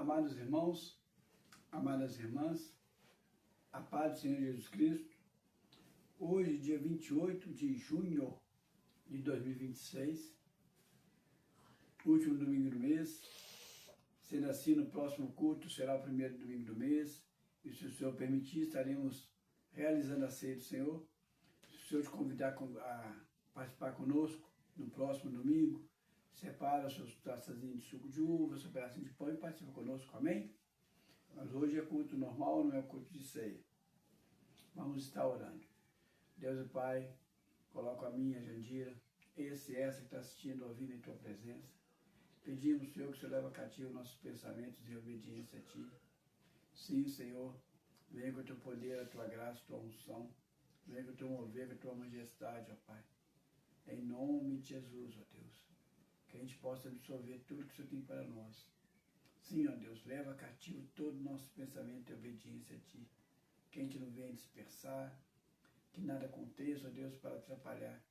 Amados irmãos, amadas irmãs, a paz do Senhor Jesus Cristo, hoje, dia 28 de junho de 2026, último domingo do mês, sendo assim, no próximo culto será o primeiro domingo do mês, e se o Senhor permitir, estaremos realizando a ceia do Senhor. Se o Senhor te convidar a participar conosco no próximo domingo, separa os seus taçazinhos de suco de uva, seu pedacinho de pão e participa conosco, amém? Mas hoje é culto normal, não é culto de ceia. Vamos estar orando. Deus e Pai, coloco a minha, Jandira, essa que está assistindo, ouvindo em Tua presença. Pedimos, Senhor, que o Senhor leve cativo nossos pensamentos em obediência a Ti. Sim, Senhor, venha com o Teu poder, a Tua graça, a Tua unção. Venha com o Teu mover, com a Tua majestade, ó Pai. Em nome de Jesus, ó Deus. Que a gente possa absorver tudo que o Senhor tem para nós. Sim, ó Deus, leva cativo todo o nosso pensamento e obediência a Ti. Que a gente não venha dispersar, que nada aconteça, ó Deus, para atrapalhar.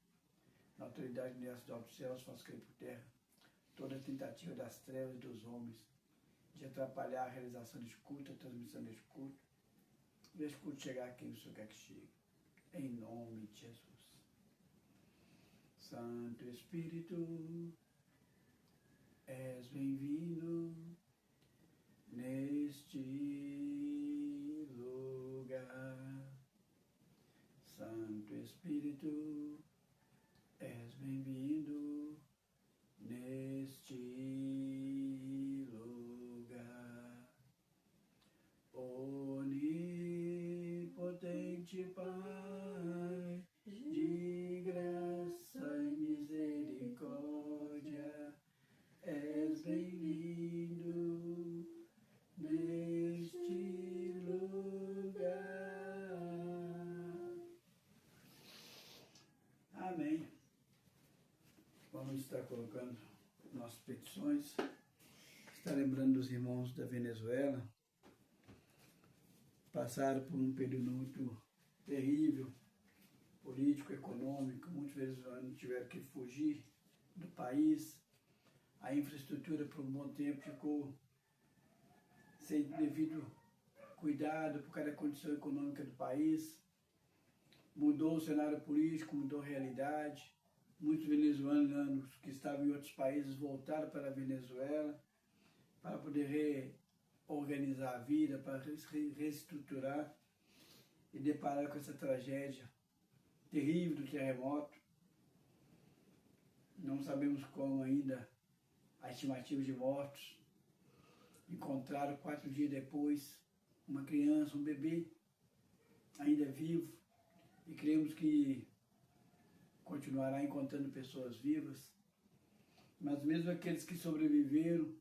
Na autoridade dessa do alto céus, faça cair por terra toda tentativa das trevas e dos homens de atrapalhar a realização deste culto, a transmissão deste culto. Deixe o culto chegar a quem o Senhor quer que chegue. Em nome de Jesus. Santo Espírito, és bem-vindo neste lugar. Santo Espírito, és bem-vindo neste lugar. Onipotente Pai, de graça e misericórdia, és bem-vindo neste lugar. Amém. Vamos estar colocando nossas petições. Está lembrando dos irmãos da Venezuela. Passaram por um período muito terrível, político, econômico. Muitos venezuelanos tiveram que fugir do país. A infraestrutura por um bom tempo ficou sem devido cuidado por causa da condição econômica do país. Mudou o cenário político, mudou a realidade. Muitos venezuelanos que estavam em outros países voltaram para a Venezuela para poder reorganizar a vida, para reestruturar e deparar com essa tragédia terrível do terremoto. Não sabemos como ainda a estimativa de mortos. Encontraram 4 dias depois uma criança, um bebê, ainda vivo, e cremos que continuará encontrando pessoas vivas, mas mesmo aqueles que sobreviveram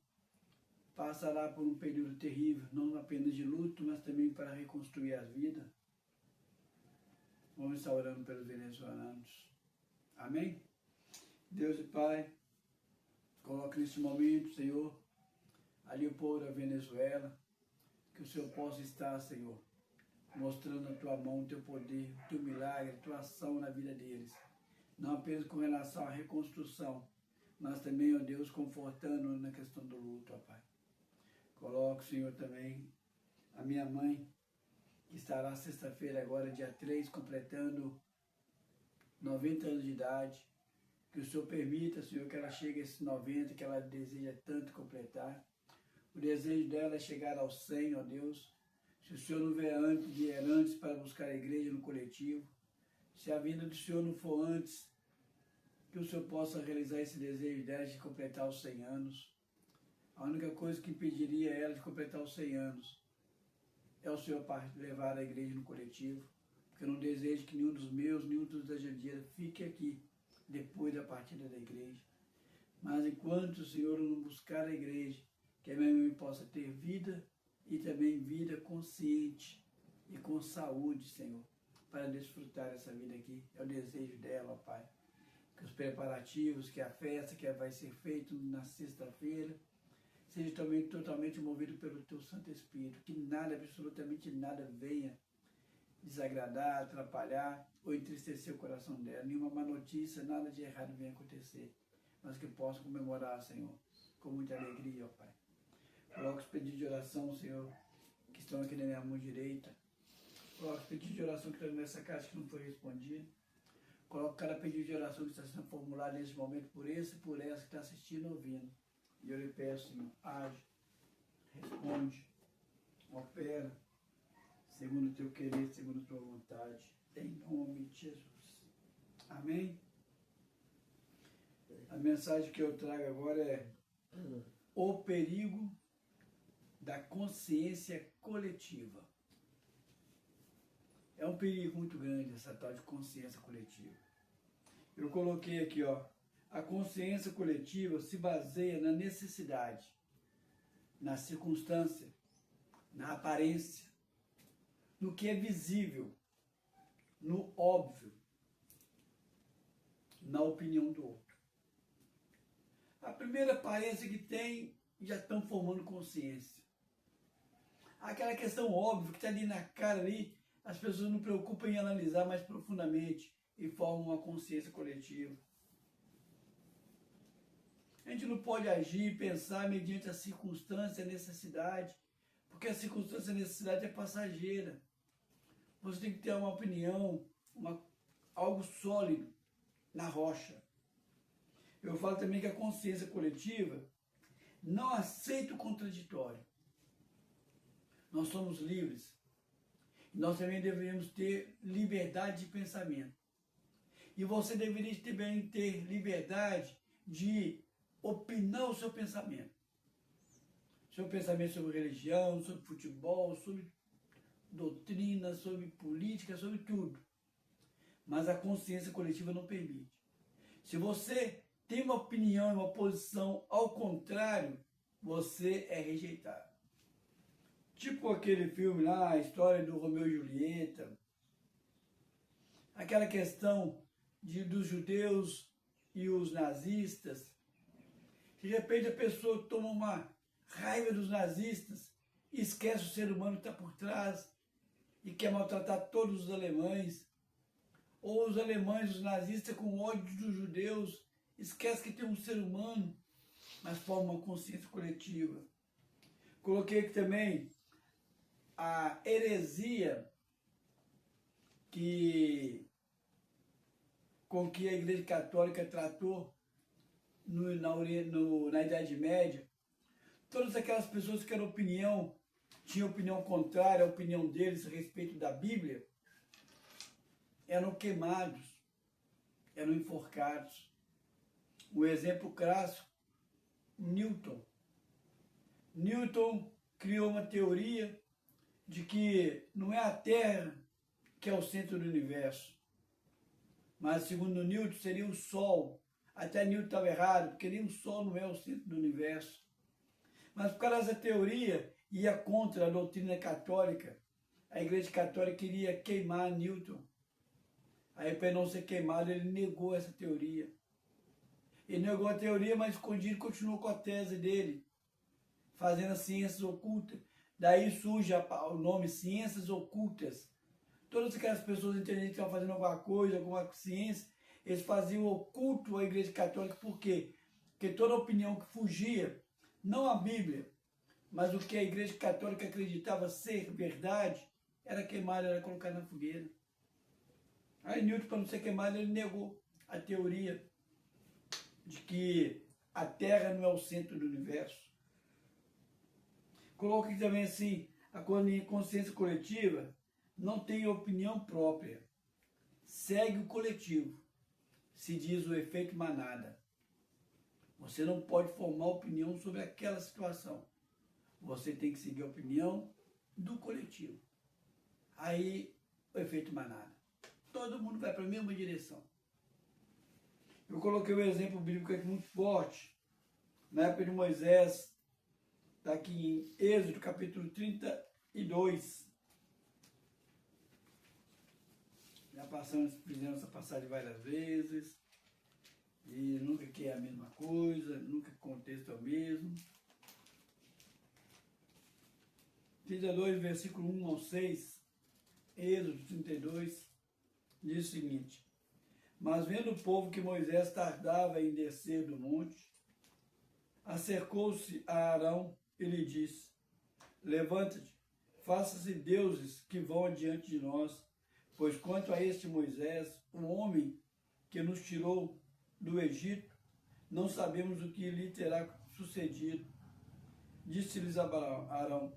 passará por um período terrível, não apenas de luto, mas também para reconstruir a vida. Vamos estar orando pelos venezuelanos. Amém? Deus e Pai, coloque nesse momento, Senhor, ali o povo da Venezuela, que o Senhor possa estar, Senhor, mostrando a Tua mão, o Teu poder, o Teu milagre, a Tua ação na vida deles. Não apenas com relação à reconstrução, mas também, ó Deus, confortando na questão do luto, ó Pai. Coloco, Senhor, também a minha mãe, que estará sexta-feira agora, dia 3, completando 90 anos de idade. Que o Senhor permita, Senhor, que ela chegue a esses 90, que ela deseja tanto completar. O desejo dela é chegar aos 100, ó Deus. Se o Senhor não vier antes para buscar a igreja no coletivo, se a vinda do Senhor não for antes, que o Senhor possa realizar esse desejo dela de completar os 100 anos. A única coisa que impediria ela de completar os 100 anos é o Senhor levar a igreja no coletivo, porque eu não desejo que nenhum dos meus, nenhum dos da Jandira fique aqui depois da partida da igreja. Mas enquanto o Senhor não buscar a igreja, que a minha mãe possa ter vida e também vida consciente e com saúde, Senhor, para desfrutar essa vida aqui. É o desejo dela, ó Pai. Que os preparativos, que a festa que vai ser feita na sexta-feira, seja também totalmente movido pelo Teu Santo Espírito. Que nada, absolutamente nada, venha desagradar, atrapalhar ou entristecer o coração dela. Nenhuma má notícia, nada de errado venha acontecer. Mas que possa comemorar, Senhor, com muita alegria, ó Pai. Coloca os pedidos de oração, Senhor, que estão aqui na minha mão direita. Coloca os pedidos de oração que estão nessa caixa que não foi respondido. Coloca cada pedido de oração que está sendo formulado nesse momento por esse e por essa que está assistindo e ouvindo. E eu lhe peço, Senhor, age, responde, opera, segundo o teu querer, segundo a tua vontade, em nome de Jesus. Amém? A mensagem que eu trago agora é o perigo da consciência coletiva. É um perigo muito grande essa tal de consciência coletiva. Eu coloquei aqui, ó, a consciência coletiva se baseia na necessidade, na circunstância, na aparência, no que é visível, no óbvio, na opinião do outro. A primeira aparência que tem, já estão formando consciência. Aquela questão óbvia que está ali na cara ali, as pessoas não preocupam em analisar mais profundamente e formam uma consciência coletiva. A gente não pode agir e pensar mediante a circunstância, a necessidade, porque a circunstância e a necessidade é passageira. Você tem que ter uma opinião, algo sólido na rocha. Eu falo também que a consciência coletiva não aceita o contraditório. Nós somos livres. Nós também deveríamos ter liberdade de pensamento. E você deveria também ter liberdade de opinar o seu pensamento. Seu pensamento sobre religião, sobre futebol, sobre doutrina, sobre política, sobre tudo. Mas a consciência coletiva não permite. Se você tem uma opinião e uma posição ao contrário, você é rejeitado. Tipo aquele filme lá, a história do Romeu e Julieta, aquela questão dos judeus e os nazistas. De repente a pessoa toma uma raiva dos nazistas, esquece o ser humano que está por trás e quer maltratar todos os alemães. Ou os alemães, os nazistas com ódio dos judeus, esquece que tem um ser humano, mas forma uma consciência coletiva. Coloquei aqui também a heresia com que a Igreja Católica tratou na Idade Média. Todas aquelas pessoas que tinham opinião contrária à opinião deles a respeito da Bíblia, eram queimados, eram enforcados. Um exemplo clássico, Newton. Newton criou uma teoria de que não é a Terra que é o centro do universo, mas segundo Newton seria o Sol. Até Newton estava errado, porque nem o Sol não é o centro do universo. Mas por causa dessa teoria, ia contra a doutrina católica. A Igreja Católica queria queimar Newton. Aí, para não ser queimado, ele negou essa teoria. Ele negou a teoria, mas escondido continuou com a tese dele, fazendo as ciências ocultas. Daí surge o nome ciências ocultas. Todas aquelas pessoas inteligentes que estavam fazendo alguma coisa, alguma ciência, eles faziam oculto à Igreja Católica. Por quê? Porque toda opinião que fugia, não a Bíblia, mas o que a Igreja Católica acreditava ser verdade, era queimada, era colocada na fogueira. Aí Newton, para não ser queimado, ele negou a teoria de que a Terra não é o centro do universo. Coloque também assim, a consciência coletiva não tem opinião própria, segue o coletivo, se diz o efeito manada. Você não pode formar opinião sobre aquela situação. Você tem que seguir a opinião do coletivo. Aí, o efeito manada. Todo mundo vai para a mesma direção. Eu coloquei um exemplo bíblico aqui muito forte. Na época de Moisés, está aqui em Êxodo, capítulo 32. Já fizemos essa passagem várias vezes. E nunca que é a mesma coisa, nunca que o contexto é o mesmo. 32, versículo 1 ao 6, Êxodo 32, diz o seguinte: Mas vendo o povo que Moisés tardava em descer do monte, acercou-se a Arão e lhe disse: levanta-te, faça-se deuses que vão adiante de nós, pois quanto a este Moisés, o homem que nos tirou do Egito, não sabemos o que lhe terá sucedido. Disse-lhes Arão: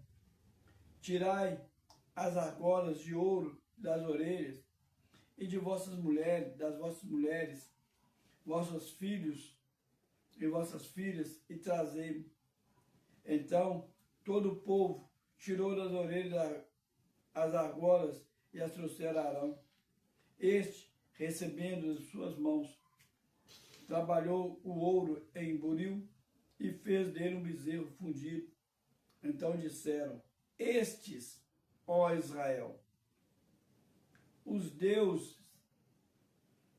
tirai as argolas de ouro das orelhas e de vossas mulheres, das vossas mulheres, vossos filhos e vossas filhas, e trazei-me. Então todo o povo tirou das orelhas as argolas e as trouxeram a Arão. Este, recebendo de suas mãos, trabalhou o ouro em buril e fez dele um bezerro fundido. Então disseram: estes, ó Israel, os deuses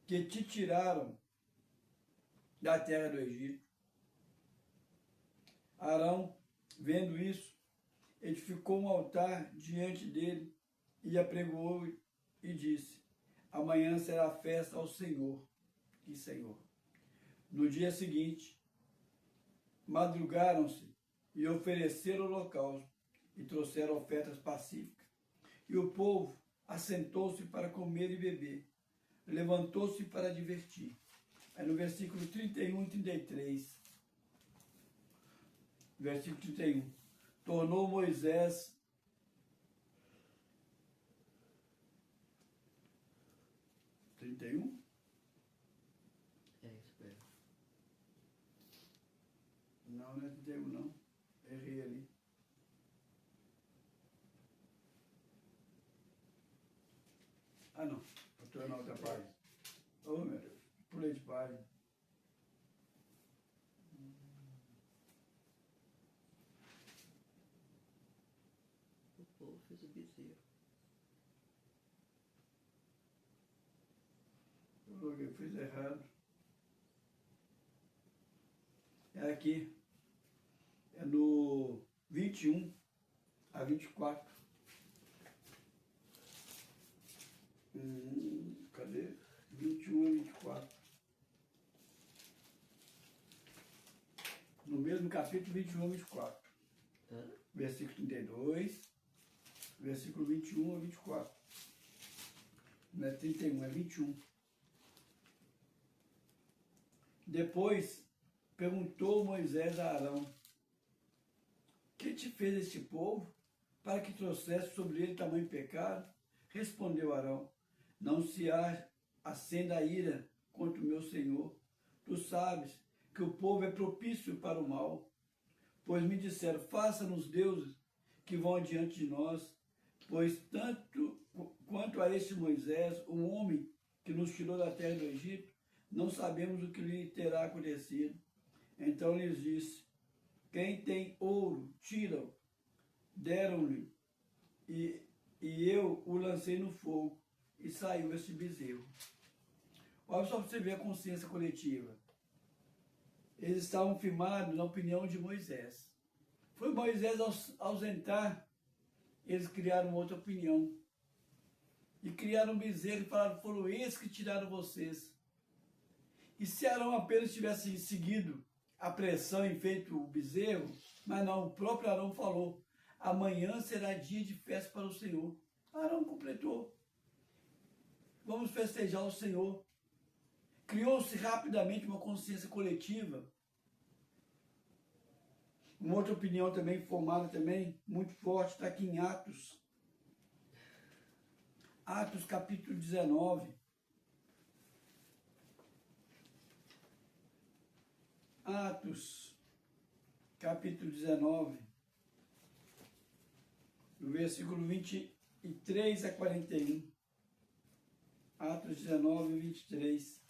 que te tiraram da terra do Egito. Arão, vendo isso, edificou um altar diante dele e apregoou e disse: amanhã será festa ao Senhor. Que Senhor! No dia seguinte, madrugaram-se e ofereceram holocausto e trouxeram ofertas pacíficas. E o povo assentou-se para comer e beber, levantou-se para divertir. Aí no versículo 31 e 33, versículo 31, tornou Moisés É isso mesmo. Não, não é 31 não. Errei ali. Ah não, estou na outra página. Oh meu Deus, pulei de página. O povo fez o bezerro. Eu fiz errado. É aqui. É no 21 a 24. Cadê? 21 a 24. No mesmo capítulo 21 a 24. Versículo 32, versículo 21 a 24. Não é 31, é 21. Depois perguntou Moisés a Arão: que te fez este povo, para que trouxesse sobre ele tamanho pecado? Respondeu Arão: não se acenda a ira contra o meu Senhor. Tu sabes que o povo é propício para o mal, pois me disseram: faça-nos deuses que vão adiante de nós, pois tanto quanto a este Moisés, o homem que nos tirou da terra do Egito, não sabemos o que lhe terá acontecido. Então lhes disse: quem tem ouro, tira-o. Deram-lhe, e eu o lancei no fogo, e saiu esse bezerro. Olha só para você ver a consciência coletiva. Eles estavam firmados na opinião de Moisés. Foi Moisés ausentar, eles criaram outra opinião. E criaram um bezerro e falaram: foram esses que tiraram vocês. E se Arão apenas tivesse seguido a pressão e feito o bezerro, mas não, o próprio Arão falou: amanhã será dia de festa para o Senhor. Arão completou: vamos festejar o Senhor. Criou-se rapidamente uma consciência coletiva. Uma outra opinião também formada também, muito forte, está aqui em Atos. Atos capítulo 19. Atos capítulo 19, do versículo 23 a 41. Atos 19, 23.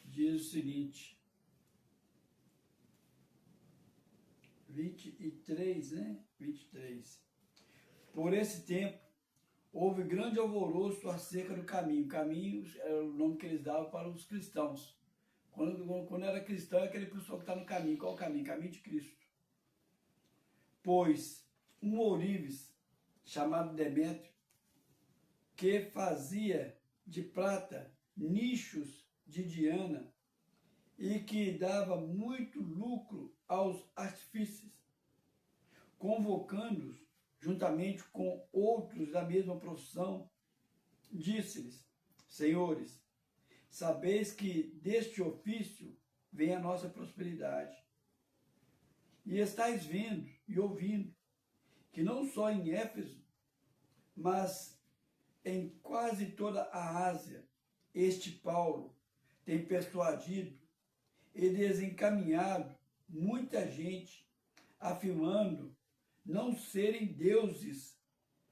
Diz o seguinte, 23, né? 23. Por esse tempo, houve grande alvoroço acerca do caminho. Caminho era o nome que eles davam para os cristãos. Quando era cristão, é aquele pessoal que está no caminho. Qual o caminho? Caminho de Cristo. Pois um ourives, chamado Demétrio, que fazia de prata nichos de Diana e que dava muito lucro aos artífices, convocando-os juntamente com outros da mesma profissão, disse-lhes: Senhores, sabeis que deste ofício vem a nossa prosperidade. E estáis vendo e ouvindo que não só em Éfeso, mas em quase toda a Ásia, este Paulo tem persuadido e desencaminhado muita gente, afirmando não serem deuses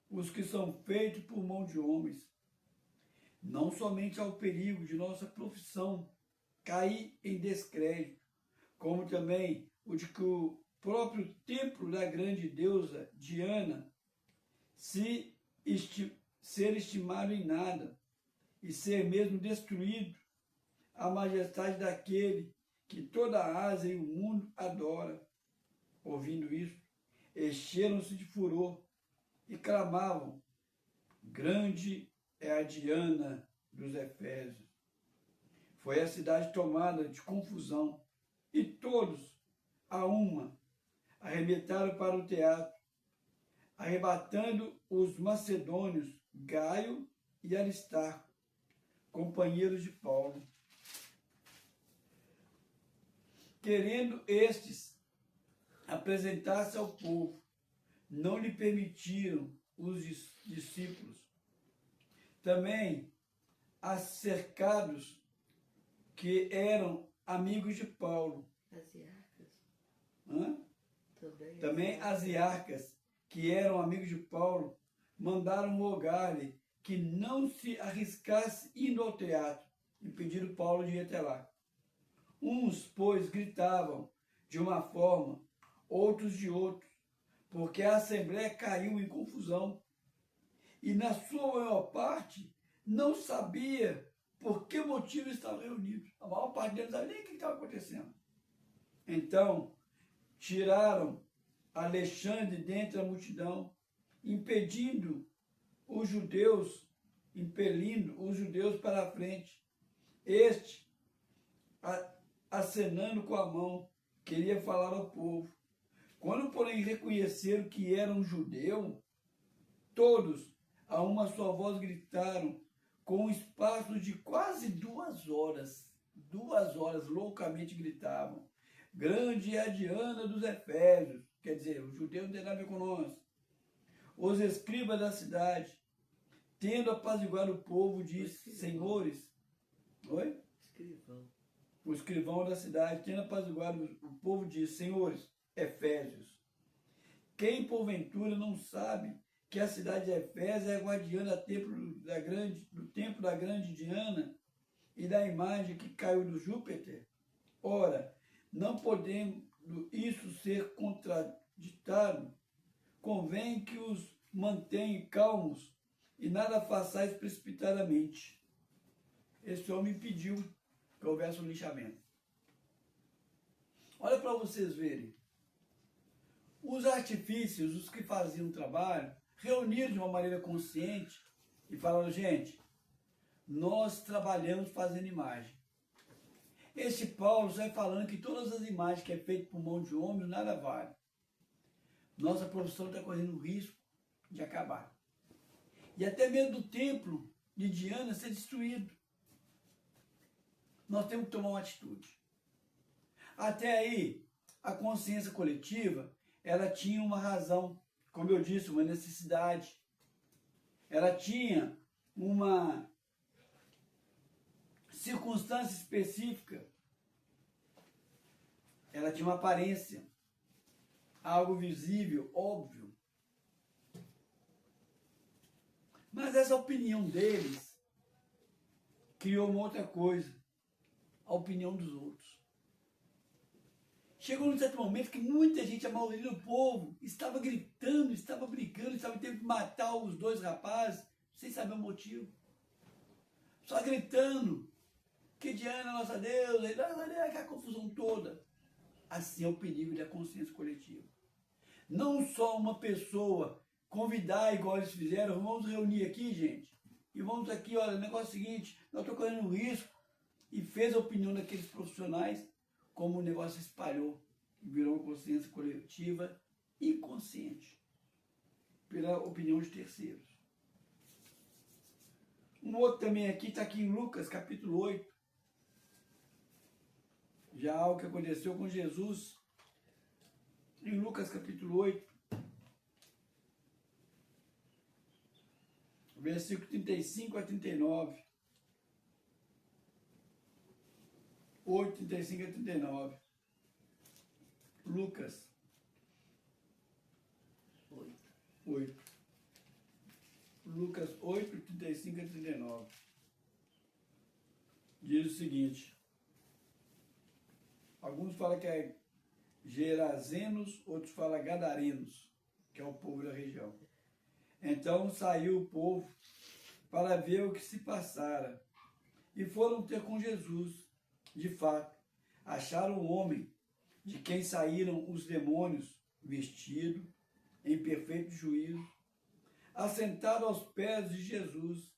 os que são feitos por mão de homens. Não somente ao perigo de nossa profissão cair em descrédito, como também o de que o próprio templo da grande deusa Diana ser estimado em nada e ser mesmo destruído a majestade daquele que toda a Ásia e o mundo adora. Ouvindo isso, encheram-se de furor e clamavam: grande é a Diana dos Efésios. Foi a cidade tomada de confusão e todos, a uma, arrebentaram para o teatro, arrebatando os macedônios Gaio e Aristarco, companheiros de Paulo. Querendo estes apresentar-se ao povo, não lhe permitiram os discípulos. Também as cercados que eram amigos de Paulo. Asiarcas. Hã? Também asiarcas, que eram amigos de Paulo, mandaram rogar-lhe que não se arriscasse indo ao teatro e pediram Paulo de ir até lá. Uns, pois, gritavam de uma forma, outros de outro, porque a assembleia caiu em confusão e, na sua maior parte, não sabia por que motivo estavam reunidos. A maior parte deles não sabia nem o que estava acontecendo. Então, tiraram Alexandre dentre a multidão, impelindo os judeus para a frente. Este, acenando com a mão, queria falar ao povo. Quando, porém, reconheceram que era um judeu, todos, a uma só voz, gritaram, com um espaço de quase 2 horas, loucamente gritavam: grande é a Diana dos Efésios. Quer dizer, os judeus não têm nada a ver com nós. Os escribas da cidade, tendo apaziguado o povo, disse: senhores, oi? Escrivão. O escrivão da cidade, tendo apaziguado o povo, disse: senhores, Efésios, quem porventura não sabe que a cidade de Efésio é guardiã do templo da grande Diana e da imagem que caiu do Júpiter? Ora, não podendo isso ser contraditado, convém que os mantenha calmos e nada façais precipitadamente. Esse homem pediu que houvesse um linchamento. Olha para vocês verem. Os artifícios, os que faziam o trabalho, reuniram de uma maneira consciente e falaram: gente, nós trabalhamos fazendo imagem. Esse Paulo sai falando que todas as imagens que é feito por mão de homem nada vale. Nossa profissão está correndo risco de acabar. E até mesmo do templo de Diana ser destruído. Nós temos que tomar uma atitude. Até aí, a consciência coletiva, ela tinha uma razão, como eu disse, uma necessidade. Ela tinha uma circunstância específica. Ela tinha uma aparência, algo visível, óbvio. Mas essa opinião deles criou uma outra coisa, a opinião dos outros. Chegou num certo momento que muita gente, a maioria do povo, estava gritando, estava brigando, estava tendo que matar os 2 rapazes, sem saber o motivo. Só gritando que Diana é nossa deusa, aquela confusão toda. Assim é o perigo da consciência coletiva. Não só uma pessoa convidar, igual eles fizeram: vamos reunir aqui, gente, e vamos aqui, olha, o negócio é o seguinte, nós estamos correndo um risco e fez a opinião daqueles profissionais, como o negócio espalhou e virou uma consciência coletiva inconsciente, pela opinião de terceiros. Um outro também aqui, está aqui em Lucas, capítulo 8, já algo que aconteceu com Jesus, em Lucas, capítulo 8, versículo 35 a 39. 8, 35 a 39. Lucas 8. Lucas 8, 35 a 39. Diz o seguinte. Alguns falam que é Gerazenos, outros falam Gadarenos, que é o povo da região. Então saiu o povo para ver o que se passara, e foram ter com Jesus. De fato, acharam um homem de quem saíram os demônios, vestido, em perfeito juízo, assentado aos pés de Jesus,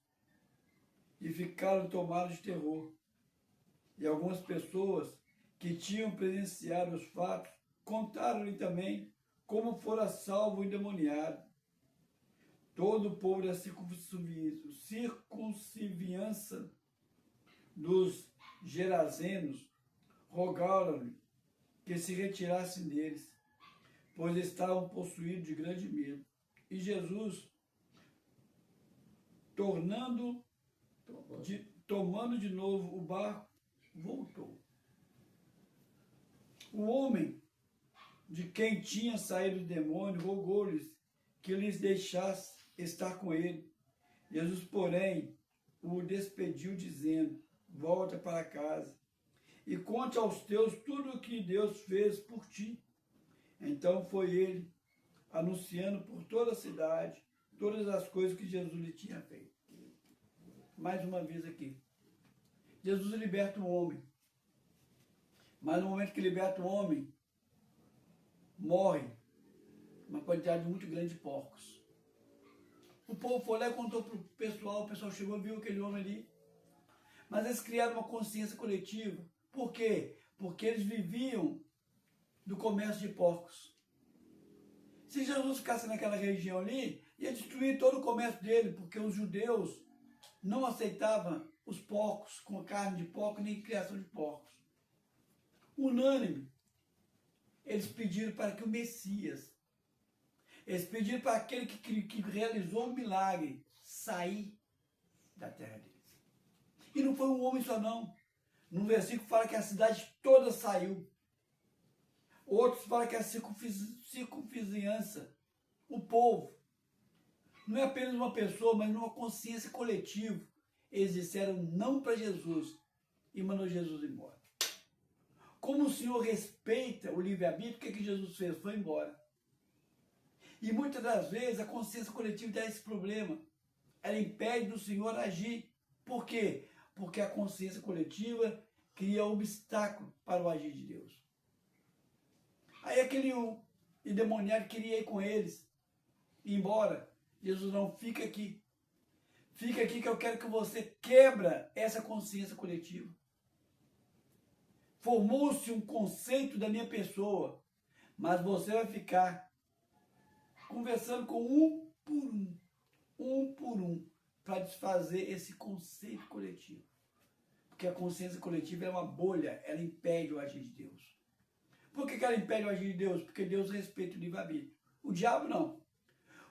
e ficaram tomados de terror. E algumas pessoas que tinham presenciado os fatos contaram-lhe também como fora salvo o endemoniado. Todo o povo da circunvizinhança dos Gerazenos rogaram-lhe que se retirassem deles, pois estavam possuídos de grande medo. E Jesus, tomando de novo o barco, voltou. O homem de quem tinha saído o demônio rogou-lhes que lhes deixasse estar com ele. Jesus, porém, o despediu, dizendo: volta para casa e conte aos teus tudo o que Deus fez por ti. Então foi ele, anunciando por toda a cidade todas as coisas que Jesus lhe tinha feito. Mais uma vez aqui. Jesus liberta um homem. Mas no momento que liberta o homem, morre uma quantidade muito grande de porcos. O povo foi lá e contou para o pessoal chegou e viu aquele homem ali. Mas eles criaram uma consciência coletiva. Por quê? Porque eles viviam do comércio de porcos. Se Jesus ficasse naquela região ali, ia destruir todo o comércio dele, porque os judeus não aceitavam os porcos com carne de porco, nem criação de porcos. Unânime, eles pediram para que o Messias, eles pediram para aquele que realizou o milagre, sair da terra deles. E não foi um homem só não. No versículo fala que a cidade toda saiu. Outros falam que a circunvizinhança, o povo, não é apenas uma pessoa, mas uma consciência coletiva. Eles disseram não para Jesus e mandou Jesus embora. Como o Senhor respeita o livre-arbítrio, o que Jesus fez? Foi embora. E muitas das vezes a consciência coletiva dá esse problema. Ela impede do Senhor agir. Por quê? Porque a consciência coletiva cria obstáculo para o agir de Deus. Aí aquele endemoniado queria ir com eles, ir embora. Jesus não, fica aqui. Fica aqui que eu quero que você quebra essa consciência coletiva. Formou-se um conceito da minha pessoa, mas você vai ficar conversando com um por um, para desfazer esse conceito coletivo. Porque a consciência coletiva é uma bolha, ela impede o agir de Deus. Por que ela impede o agir de Deus? Porque Deus respeita o livre-arbítrio. O diabo não.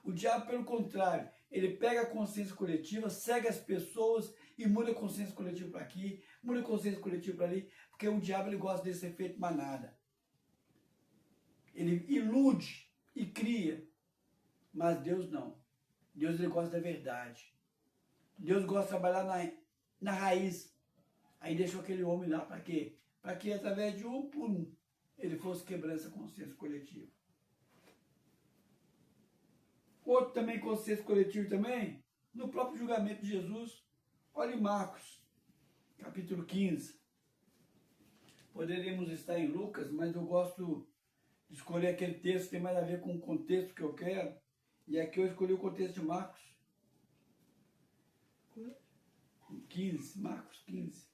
O diabo, pelo contrário, ele pega a consciência coletiva, segue as pessoas e muda a consciência coletiva para aqui, muda a consciência coletiva para ali, porque o diabo ele gosta desse efeito manada. Ele ilude e cria, mas Deus não. Deus ele gosta da verdade. Deus gosta de trabalhar na raiz. Aí deixou aquele homem lá para quê? Para que através de um por um ele fosse quebrando essa consciência coletiva. Outro também consciência coletiva também, no próprio julgamento de Jesus. Olha em Marcos, capítulo 15. Poderíamos estar em Lucas, mas eu gosto de escolher aquele texto que tem mais a ver com o contexto que eu quero. E aqui eu escolhi o contexto de Marcos 15, Marcos 15.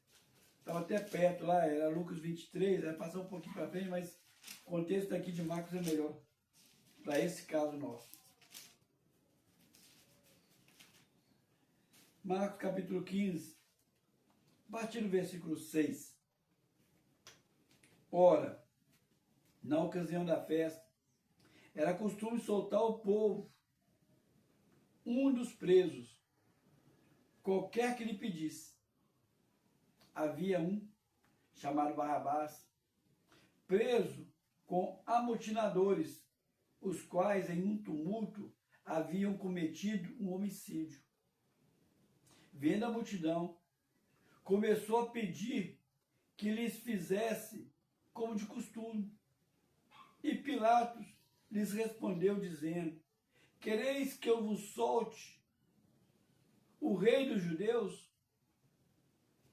estava até perto lá, era Lucas 23, vai passar um pouquinho para frente, mas o contexto daqui de Marcos é melhor, para esse caso nosso. Marcos capítulo 15, a partir do versículo 6. Ora, na ocasião da festa, era costume soltar ao povo um dos presos, qualquer que lhe pedisse. Havia um, chamado Barrabás, preso com amotinadores, os quais em um tumulto haviam cometido um homicídio. Vendo a multidão, começou a pedir que lhes fizesse como de costume. E Pilatos lhes respondeu, dizendo: quereis que eu vos solte o rei dos judeus?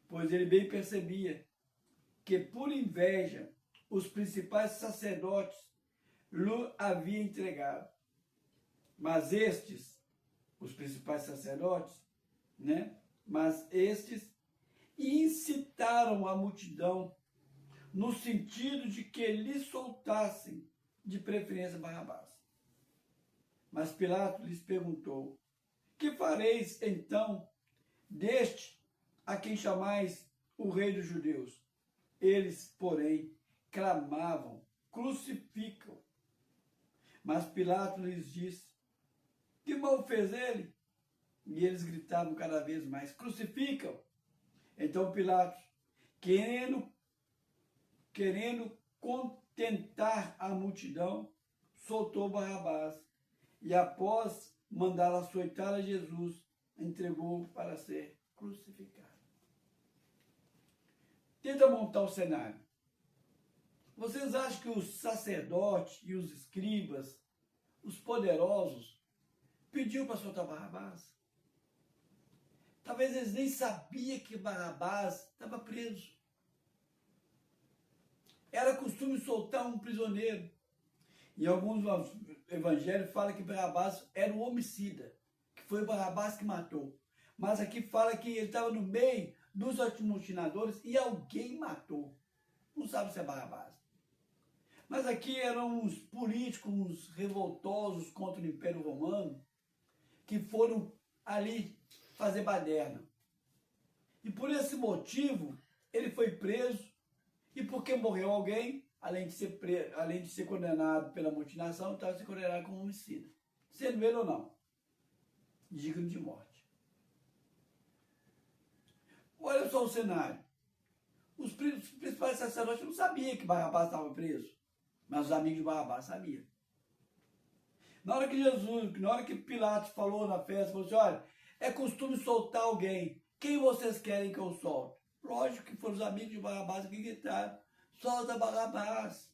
Pois ele bem percebia que, por inveja, os principais sacerdotes lhe haviam entregado. Mas estes, os principais sacerdotes, mas estes incitaram a multidão no sentido de que lhe soltassem, de preferência, Barrabás. Mas Pilatos lhes perguntou: que fareis então deste a quem chamais o rei dos judeus? Eles, porém, clamavam: crucificam. Mas Pilatos lhes disse: que mal fez ele? E eles gritavam cada vez mais: crucificam. Então Pilatos, querendo contentar a multidão, soltou Barrabás e, após mandá-lo açoitar a Jesus, entregou para ser crucificado. Tenta montar o cenário. Vocês acham que os sacerdotes e os escribas, os poderosos, pediu para soltar Barrabás? Talvez eles nem sabiam que Barrabás estava preso. Era costume soltar um prisioneiro. Em alguns evangelhos fala que Barrabás era um homicida, que foi Barrabás que matou. Mas aqui fala que ele estava no meio dos amotinadores e alguém matou. Não sabe se é Barrabás. Mas aqui eram uns políticos, uns revoltosos contra o Império Romano, que foram ali fazer baderna. E por esse motivo, ele foi preso, e porque morreu alguém, além de ser condenado pela mutinação, estava sendo condenado como homicida. Sendo ele ou não, digno de morte. Olha só o cenário. Os principais sacerdotes não sabiam que Barrabás estava preso, mas os amigos de Barrabás sabiam. Na hora que Pilatos falou na festa, falou assim: olha, é costume soltar alguém. Quem vocês querem que eu solte? Lógico que foram os amigos de Barrabás que gritaram: solta Barrabás.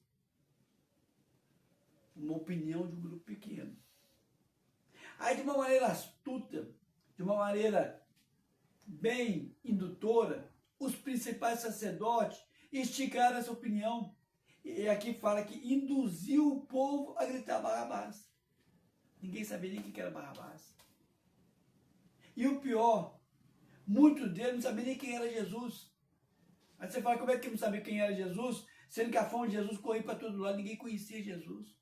Uma opinião de um grupo pequeno. Aí, de uma maneira astuta, de uma maneira bem indutora, os principais sacerdotes instigaram essa opinião. E aqui fala que induziu o povo a gritar Barrabás. Ninguém sabia nem o que era Barrabás. E o pior, muitos deles não sabiam nem quem era Jesus. Aí você fala: como é que não sabia quem era Jesus, sendo que a fama de Jesus corria para todo lado, ninguém conhecia Jesus.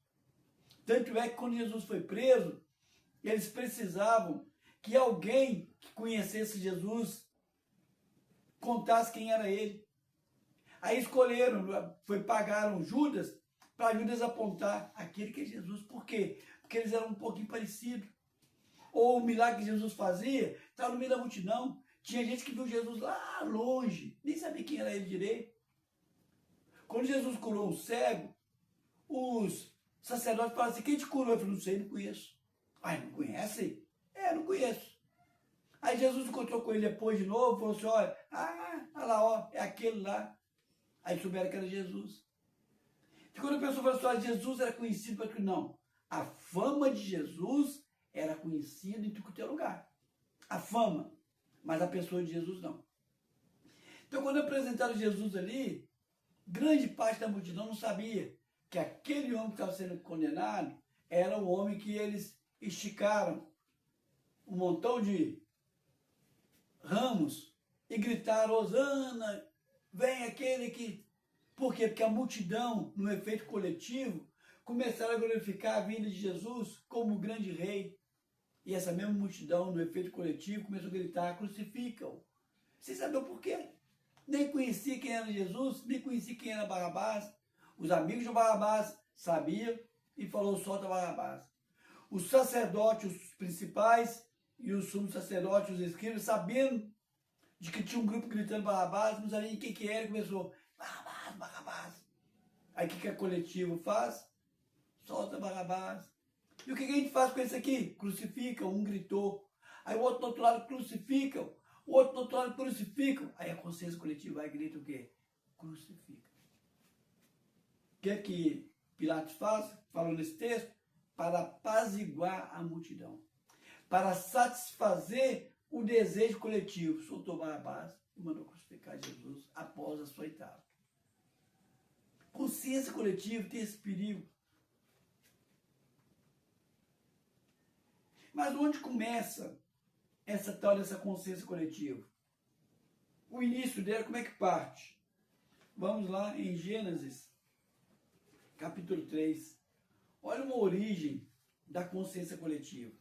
Tanto é que quando Jesus foi preso, eles precisavam que alguém que conhecesse Jesus contasse quem era ele. Aí pagaram Judas, para Judas apontar aquele que é Jesus. Por quê? Porque eles eram um pouquinho parecidos. Ou o milagre que Jesus fazia, estava no meio da multidão. Tinha gente que viu Jesus lá longe, nem sabia quem era ele direito. Quando Jesus curou um cego, os sacerdotes falaram assim: quem te curou? Eu falei: não sei, não conheço. Ai, não conhece? Não conheço. Aí Jesus encontrou com ele depois de novo, falou assim: olha lá, ó, é aquele lá. Aí souberam que era Jesus. E quando a pessoa falou assim: Jesus era conhecido para que não. A fama de Jesus era conhecida em tudo que é lugar. A fama. Mas a pessoa de Jesus não. Então, quando apresentaram Jesus ali, grande parte da multidão não sabia que aquele homem que estava sendo condenado era o homem que eles esticaram um montão de ramos e gritaram: Hosana, vem aquele que... Por quê? Porque a multidão, no efeito coletivo, começaram a glorificar a vinda de Jesus como o grande rei. E essa mesma multidão, no efeito coletivo, começou a gritar, crucificam. Sem saber o porquê. Nem conhecia quem era Jesus, nem conhecia quem era Barrabás. Os amigos de Barrabás sabiam e falou, solta Barrabás. Os sacerdotes, os principais e os sumos sacerdotes, os escribas, sabendo de que tinha um grupo gritando Barrabás, não sabia quem que era, e começou, Barrabás, Barrabás. Aí o que a coletivo faz? Solta Barrabás. E o que a gente faz com esse aqui? Crucificam, um gritou. Aí o outro do outro lado crucificam, o outro do outro lado crucificam. Aí a consciência coletiva vai e grita o quê? Crucifica. O que é que Pilatos faz? Falou nesse texto? Para apaziguar a multidão. Para satisfazer o desejo coletivo. Soltou Barrabás e mandou crucificar Jesus após açoitá-lo. Consciência coletiva tem esse perigo. Mas onde começa essa tal dessa consciência coletiva? O início dela, como é que parte? Vamos lá em Gênesis, capítulo 3. Olha uma origem da consciência coletiva.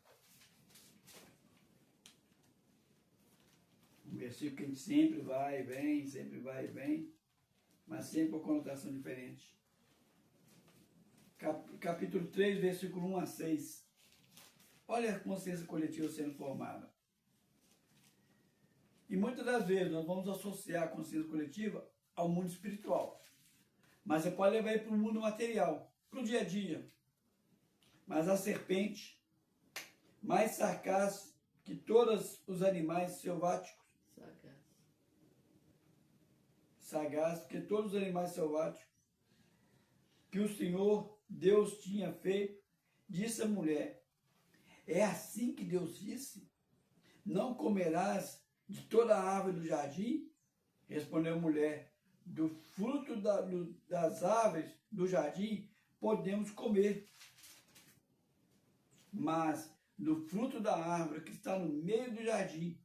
Um versículo que a gente sempre vai e vem, mas sempre com conotação diferente. Capítulo 3, versículo 1 a 6. Olha a consciência coletiva sendo formada. E muitas das vezes nós vamos associar a consciência coletiva ao mundo espiritual. Mas você pode levar ele para o mundo material, para o dia a dia. Mas a serpente, mais sagaz que todos os animais selváticos, sagaz que todos os animais selváticos, que o Senhor Deus tinha feito, disse à mulher, é assim que Deus disse? Não comerás de toda a árvore do jardim? Respondeu a mulher, do fruto das árvores do jardim podemos comer. Mas do fruto da árvore que está no meio do jardim,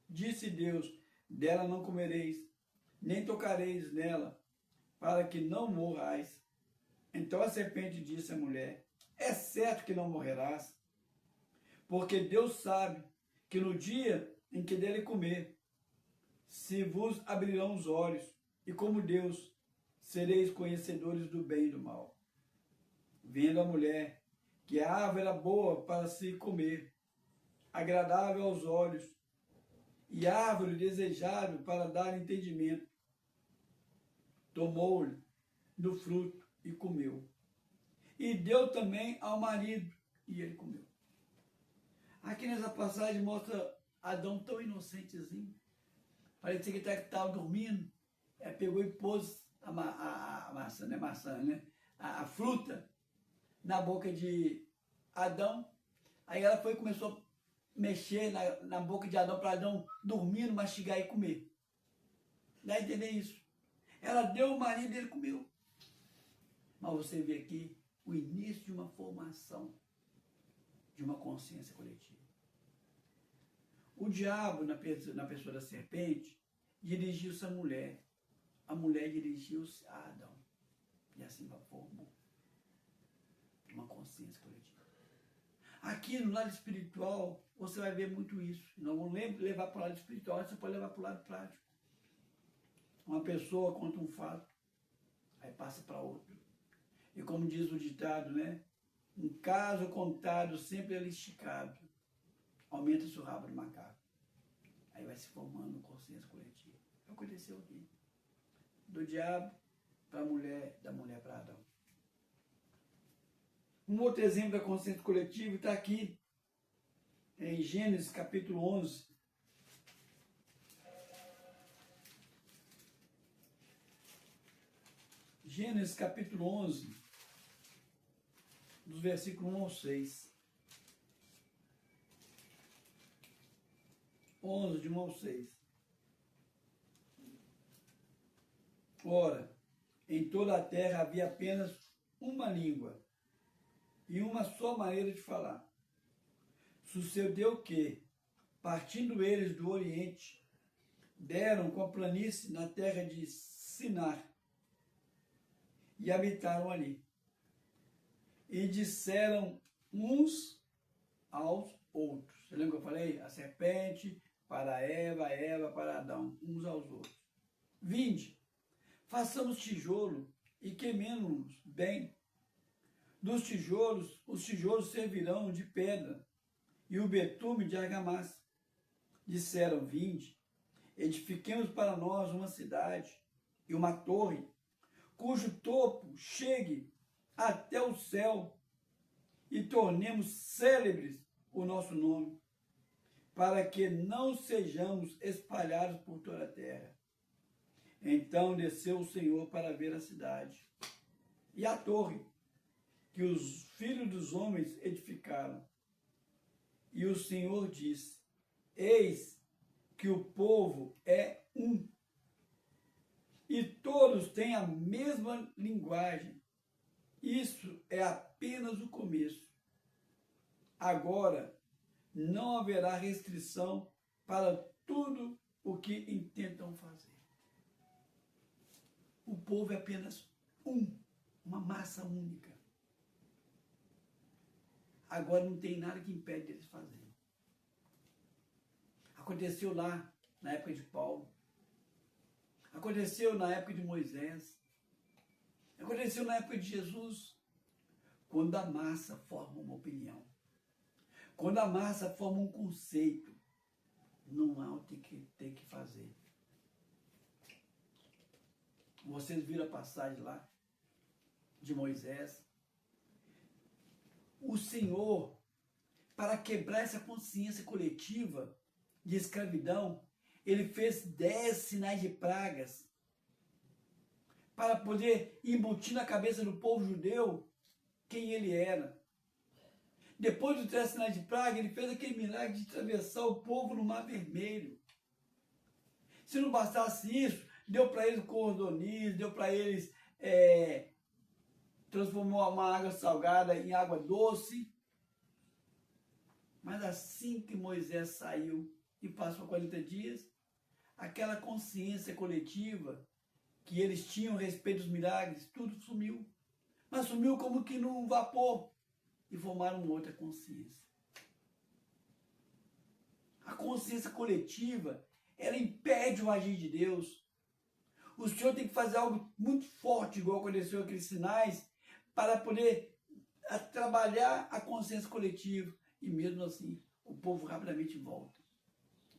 disse Deus, dela não comereis, nem tocareis nela, para que não morrais. Então a serpente disse à mulher, é certo que não morrerás, porque Deus sabe que no dia em que dele comer, se vos abrirão os olhos, e como Deus, sereis conhecedores do bem e do mal. Vendo a mulher que a árvore era boa para se comer, agradável aos olhos, e árvore desejável para dar entendimento, tomou-lhe do fruto e comeu. E deu também ao marido, e ele comeu. Aqui nessa passagem mostra Adão tão inocentezinho. Parecia que estava dormindo. Pegou e pôs a maçã, não é maçã, né? A fruta na boca de Adão. Aí ela foi e começou a mexer na boca de Adão para Adão dormindo, mastigar e comer. Dá a entender isso? Ela deu o marido e ele comeu. Mas você vê aqui o início de uma formação de uma consciência coletiva. O diabo, na pessoa da serpente, dirigiu-se à mulher. A mulher dirigiu-se a Adão. E assim formou uma consciência coletiva. Aqui no lado espiritual, você vai ver muito isso. Não vamos levar para o lado espiritual, você pode levar para o lado prático. Uma pessoa conta um fato, aí passa para outro. E como diz o ditado, né? Um caso contado sempre é esticado. Aumenta-se o rabo do macaco. Aí vai se formando uma consciência coletiva. Aconteceu aqui. Do diabo para a mulher, da mulher para Adão. Um outro exemplo da consciência coletiva está aqui, em Gênesis capítulo 11. Gênesis capítulo 11, dos versículos 1 ao 6. 11, de 1 ao 6. Ora, em toda a terra havia apenas uma língua e uma só maneira de falar. Sucedeu que, partindo eles do Oriente, deram com a planície na terra de Sinar e habitaram ali. E disseram uns aos outros. Você lembra que eu falei? A serpente para Eva, Eva para Adão, uns aos outros. Vinde, façamos tijolo e queimemo-nos bem. Dos tijolos, os tijolos servirão de pedra e o betume de argamassa. Disseram, vinde, edifiquemos para nós uma cidade e uma torre, cujo topo chegue até o céu, e tornemos célebres o nosso nome, para que não sejamos espalhados por toda a terra. Então desceu o Senhor para ver a cidade e a torre que os filhos dos homens edificaram. E o Senhor disse, eis que o povo é um, e todos têm a mesma linguagem. Isso é apenas o começo. Agora não haverá restrição para tudo o que intentam fazer. O povo é apenas uma massa única. Agora não tem nada que impede eles fazerem. Aconteceu lá na época de Paulo. Aconteceu na época de Moisés. Aconteceu na época de Jesus. Quando a massa forma uma opinião. Quando a massa forma um conceito. Não há o que ter que fazer. Vocês viram a passagem lá de Moisés. O Senhor, para quebrar essa consciência coletiva de escravidão, ele fez 10 sinais de pragas para poder embutir na cabeça do povo judeu quem ele era. Depois dos 10 sinais de praga, ele fez aquele milagre de atravessar o povo no Mar Vermelho. Se não bastasse isso, deu para eles cordoniz, deu para eles, transformou uma água salgada em água doce. Mas assim que Moisés saiu e passou 40 dias, aquela consciência coletiva que eles tinham a respeito dos milagres, tudo sumiu. Mas sumiu como que num vapor. E formaram uma outra consciência. A consciência coletiva, ela impede o agir de Deus. O Senhor tem que fazer algo muito forte, igual aconteceu com aqueles sinais, para poder trabalhar a consciência coletiva. E mesmo assim, o povo rapidamente volta.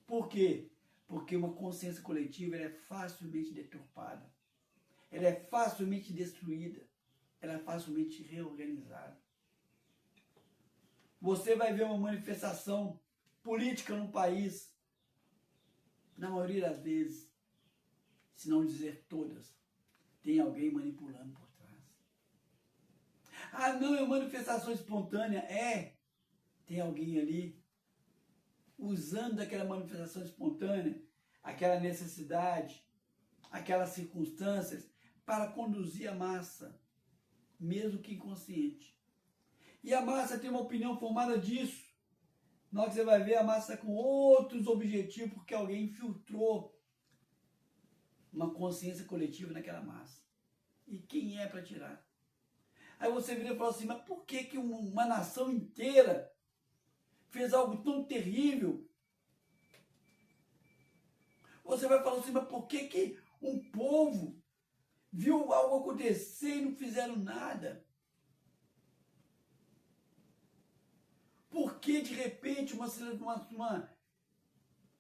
Por quê? Porque uma consciência coletiva ela é facilmente deturpada. Ela é facilmente destruída. Ela é facilmente reorganizada. Você vai ver uma manifestação política no país, na maioria das vezes, se não dizer todas, tem alguém manipulando por trás. Ah, não, é manifestação espontânea. Tem alguém ali usando daquela manifestação espontânea, aquela necessidade, aquelas circunstâncias, para conduzir a massa, mesmo que inconsciente. E a massa tem uma opinião formada disso. Na hora que você vai ver, a massa com outros objetivos, porque alguém infiltrou uma consciência coletiva naquela massa. E quem é para tirar? Aí você vira e fala assim, mas por que uma nação inteira fez algo tão terrível? Você vai falar assim, mas por que um povo viu algo acontecer e não fizeram nada? Por que, de repente, uma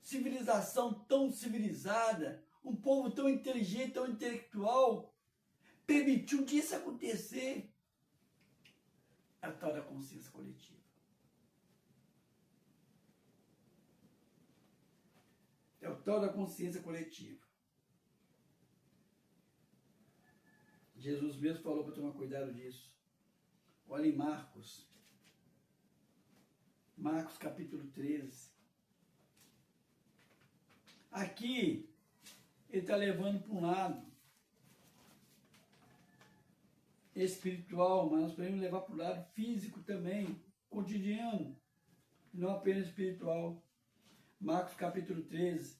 civilização tão civilizada, um povo tão inteligente, tão intelectual, permitiu disso acontecer? É a tal da consciência coletiva. É o tal da consciência coletiva. Jesus mesmo falou para tomar cuidado disso. Olha em Marcos capítulo 13. Aqui, ele está levando para um lado espiritual, mas nós podemos levar para o lado físico também, cotidiano, não apenas espiritual. Marcos capítulo 13,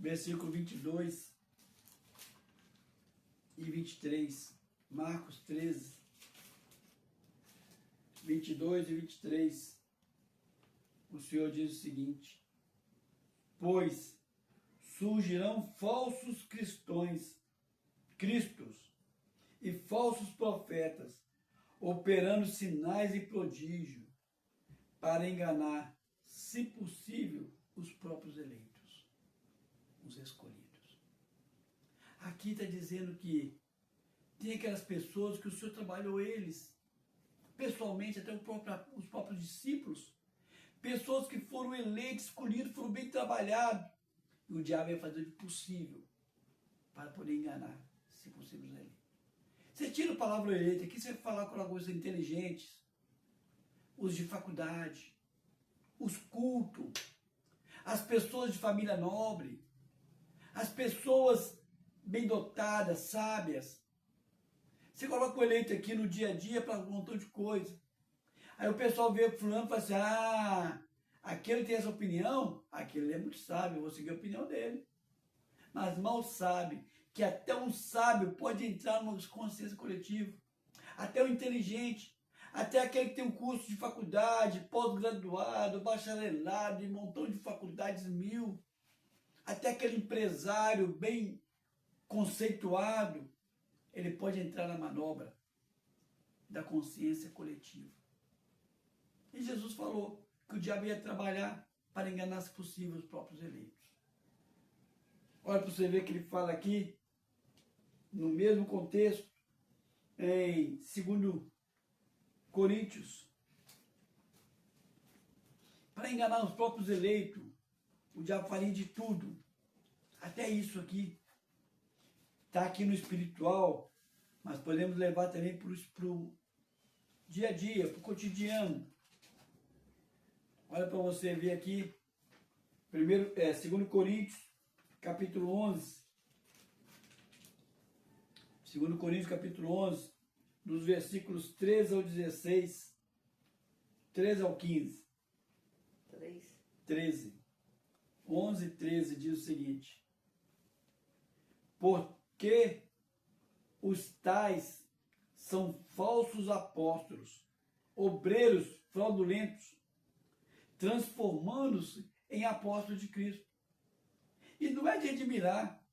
versículo 22 e 23. Marcos 13, 22 e 23. O Senhor diz o seguinte: pois surgirão falsos cristos e falsos profetas, operando sinais e prodígios, para enganar, se possível, os próprios eleitos, os escolhidos. Aqui está dizendo que tem aquelas pessoas que o Senhor trabalhou eles, pessoalmente, até os próprios discípulos, pessoas que foram eleitos, escolhidos, foram bem trabalhados, e o diabo ia fazer o possível para poder enganar, se possível, os eleitos. Você tira a palavra eleita, aqui você vai falar com alguns inteligentes, os de faculdade, os cultos, as pessoas de família nobre, as pessoas bem dotadas, sábias. Você coloca o eleito aqui no dia a dia para um montão de coisa. Aí o pessoal vê o fulano e fala assim: ah, aquele tem essa opinião, aquele é muito sábio, eu vou seguir a opinião dele. Mas mal sabe que até um sábio pode entrar numa consciência coletiva. Até o inteligente, até aquele que tem um curso de faculdade, pós-graduado, bacharelado, e um montão de faculdades 1000, até aquele empresário bem conceituado, ele pode entrar na manobra da consciência coletiva. E Jesus falou que o diabo ia trabalhar para enganar, se possível, os próprios eleitos. Olha para você ver que ele fala aqui, no mesmo contexto, em 2 Coríntios, para enganar os próprios eleitos, o diabo faria de tudo. Até isso aqui. Está aqui no espiritual, mas podemos levar também para o dia a dia, para o cotidiano. Olha para você ver aqui, 2 Coríntios, capítulo 11. 2 Coríntios, capítulo 11, dos versículos 13 ao 16, 13 ao 15. 13. 11 e 13 diz o seguinte: porque os tais são falsos apóstolos, obreiros fraudulentos, transformando-se em apóstolos de Cristo. E não é de admirar,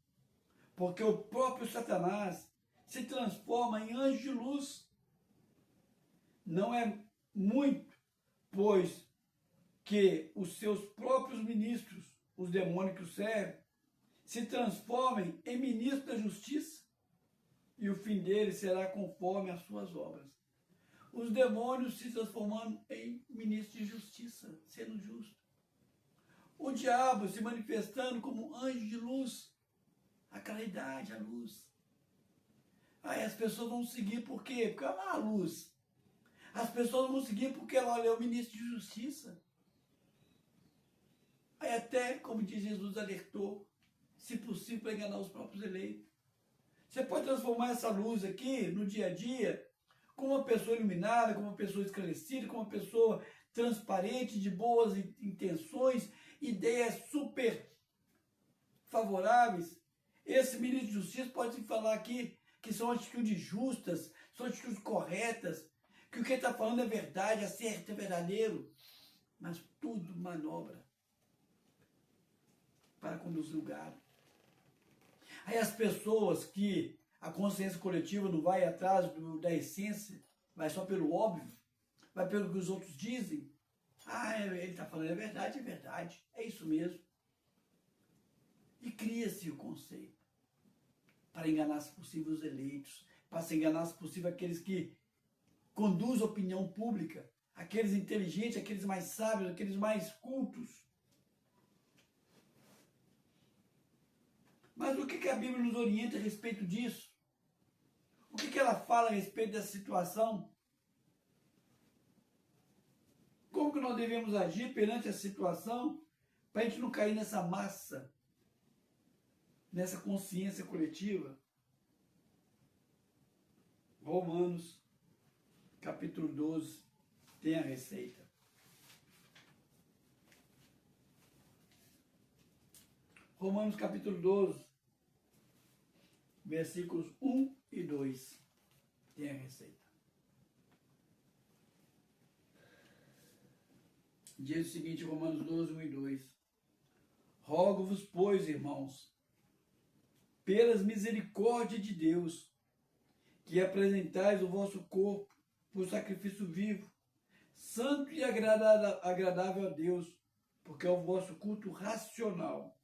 porque o próprio Satanás se transforma em anjo de luz. Não é muito, pois que os seus próprios ministros, os demônios que o servem, se transformem em ministros da justiça, e o fim deles será conforme as suas obras. Os demônios se transformando em ministros de justiça, sendo justo. O diabo se manifestando como anjo de luz, a claridade, a luz. Aí as pessoas vão seguir por quê? Porque ela é a luz. As pessoas vão seguir porque ela é o ministro de justiça. Aí até, como diz Jesus, alertou, se possível, para enganar os próprios eleitos. Você pode transformar essa luz aqui, no dia a dia, como uma pessoa iluminada, como uma pessoa esclarecida, como uma pessoa transparente, de boas intenções, ideias super favoráveis. Esse ministro de justiça pode se falar aqui que são atitudes justas, são atitudes corretas, que o que ele está falando é verdade, é certo, é verdadeiro, mas tudo manobra para conduzir o gado. Aí as pessoas que a consciência coletiva não vai atrás da essência, vai só pelo óbvio, vai pelo que os outros dizem. Ah, ele está falando, é verdade, é isso mesmo. E cria-se o conceito para enganar, se possível, os eleitos, para se enganar, se possível, aqueles que conduzem a opinião pública, aqueles inteligentes, aqueles mais sábios, aqueles mais cultos. Mas o que a Bíblia nos orienta a respeito disso? O que ela fala a respeito dessa situação? Como que nós devemos agir perante essa situação para a gente não cair nessa massa, nessa consciência coletiva? Romanos, capítulo 12, tem a receita. Romanos capítulo 12, versículos 1 e 2. Tem a receita. Diz o seguinte, Romanos 12, 1 e 2. Rogo-vos, pois, irmãos, pelas misericórdias de Deus, que apresentais o vosso corpo por sacrifício vivo, santo e agradável a Deus, porque é o vosso culto racional.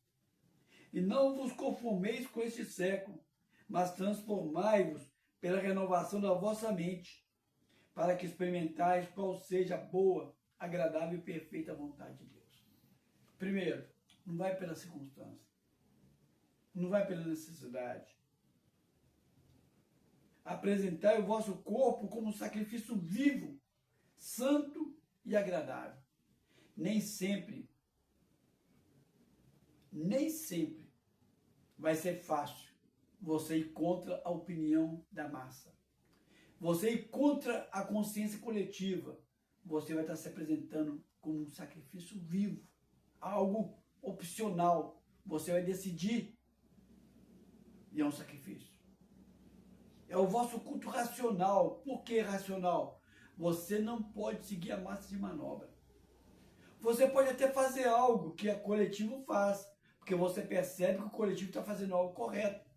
E não vos conformeis com este século, mas transformai-vos pela renovação da vossa mente, para que experimentais qual seja a boa, agradável e perfeita vontade de Deus. Primeiro, não vai pela circunstância, não vai pela necessidade. Apresentai o vosso corpo como sacrifício vivo, santo e agradável. Nem sempre vai ser fácil você ir contra a opinião da massa. Você ir contra a consciência coletiva. Você vai estar se apresentando como um sacrifício vivo, algo opcional. Você vai decidir e é um sacrifício. É o vosso culto racional. Por que racional? Você não pode seguir a massa de manobra. Você pode até fazer algo que o coletivo faz, porque você percebe que o coletivo está fazendo algo correto.